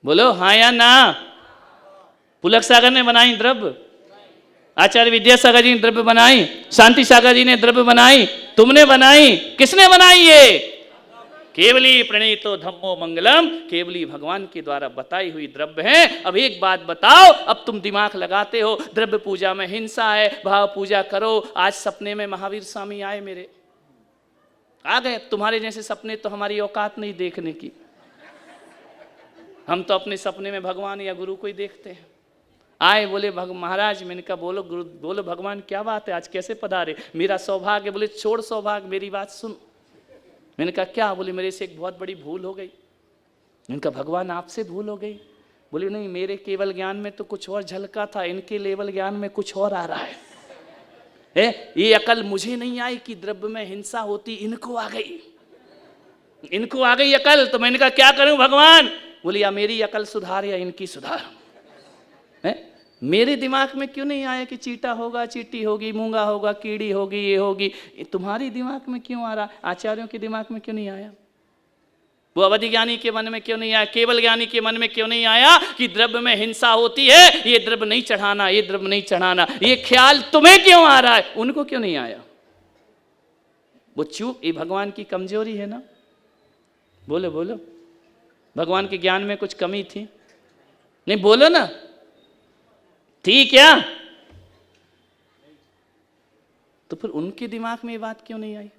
बोलो हाँ या ना? पुलक सागर ने बनाई द्रव्य, आचार्य विद्यासागर जी ने द्रव्य बनाई, शांति सागर जी ने द्रव्य बनाई, तुमने बनाई, किसने बनाई? ये केवली प्रणीतो धम्मो मंगलम, केवली भगवान के द्वारा बताई हुई द्रव्य है। अब एक बात बताओ, अब तुम दिमाग लगाते हो द्रव्य पूजा में हिंसा है, भाव पूजा करो। आज सपने में महावीर स्वामी आए मेरे, आ गए। तुम्हारे जैसे सपने तो हमारी औकात नहीं देखने की, हम तो अपने सपने में भगवान या गुरु को ही देखते हैं। आए, बोले महाराज, मैंने कहा बोलो गुरु, बोलो भगवान क्या बात है, आज कैसे पधारे? मेरा सौभाग्य। बोले छोड़ सौभाग्य, मेरी बात सुन। मैंने कहा क्या? बोले मेरे से एक बहुत बड़ी भूल हो गई। मैंने कहा भगवान आपसे भूल हो गई? बोले नहीं, मेरे केवल ज्ञान में तो कुछ और झलका था, इनके लेवल ज्ञान में कुछ और आ रहा है। ये अकल मुझे नहीं आई कि द्रव्य में हिंसा होती, इनको आ गई, इनको आ गई अकल। तो मैंने कहा क्या करूं भगवान? बोले या मेरी अकल सुधार या इनकी सुधार। मेरे दिमाग में क्यों नहीं आया कि चीटा होगा, चीटी होगी, मूंगा होगा, कीड़ी होगी, ये होगी? तुम्हारी दिमाग में क्यों आ रहा? आचार्यों के दिमाग में क्यों नहीं आया? वो अवधि ज्ञानी के मन में क्यों नहीं आया? केवल ज्ञानी के मन में क्यों नहीं आया कि द्रव्य में हिंसा होती है, ये द्रव्य नहीं चढ़ाना, ये द्रव्य नहीं चढ़ाना? ये ख्याल तुम्हें क्यों आ रहा है, उनको क्यों नहीं आया? वो चूक, ये भगवान की कमजोरी है ना? बोलो बोलो, भगवान के ज्ञान में कुछ कमी थी? नहीं बोलो ना, थी क्या? तो फिर उनके दिमाग में ये बात क्यों नहीं आई?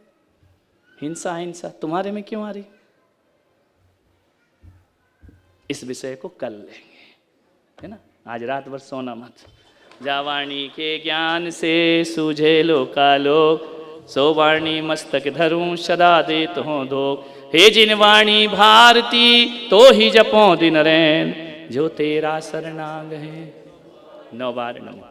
हिंसा हिंसा तुम्हारे में क्यों आ रही? इस विषय को कल लेंगे, है ना? आज रात भर सोना मत। जावाणी के ज्ञान से सूझे लोकालोक, सो वाणी मस्तक धरूं सदा देत हो धोख। हे जिन वाणी भारती तो ही जपो दिन रैन, जो तेरा शरणागत है। 9 बार नमः।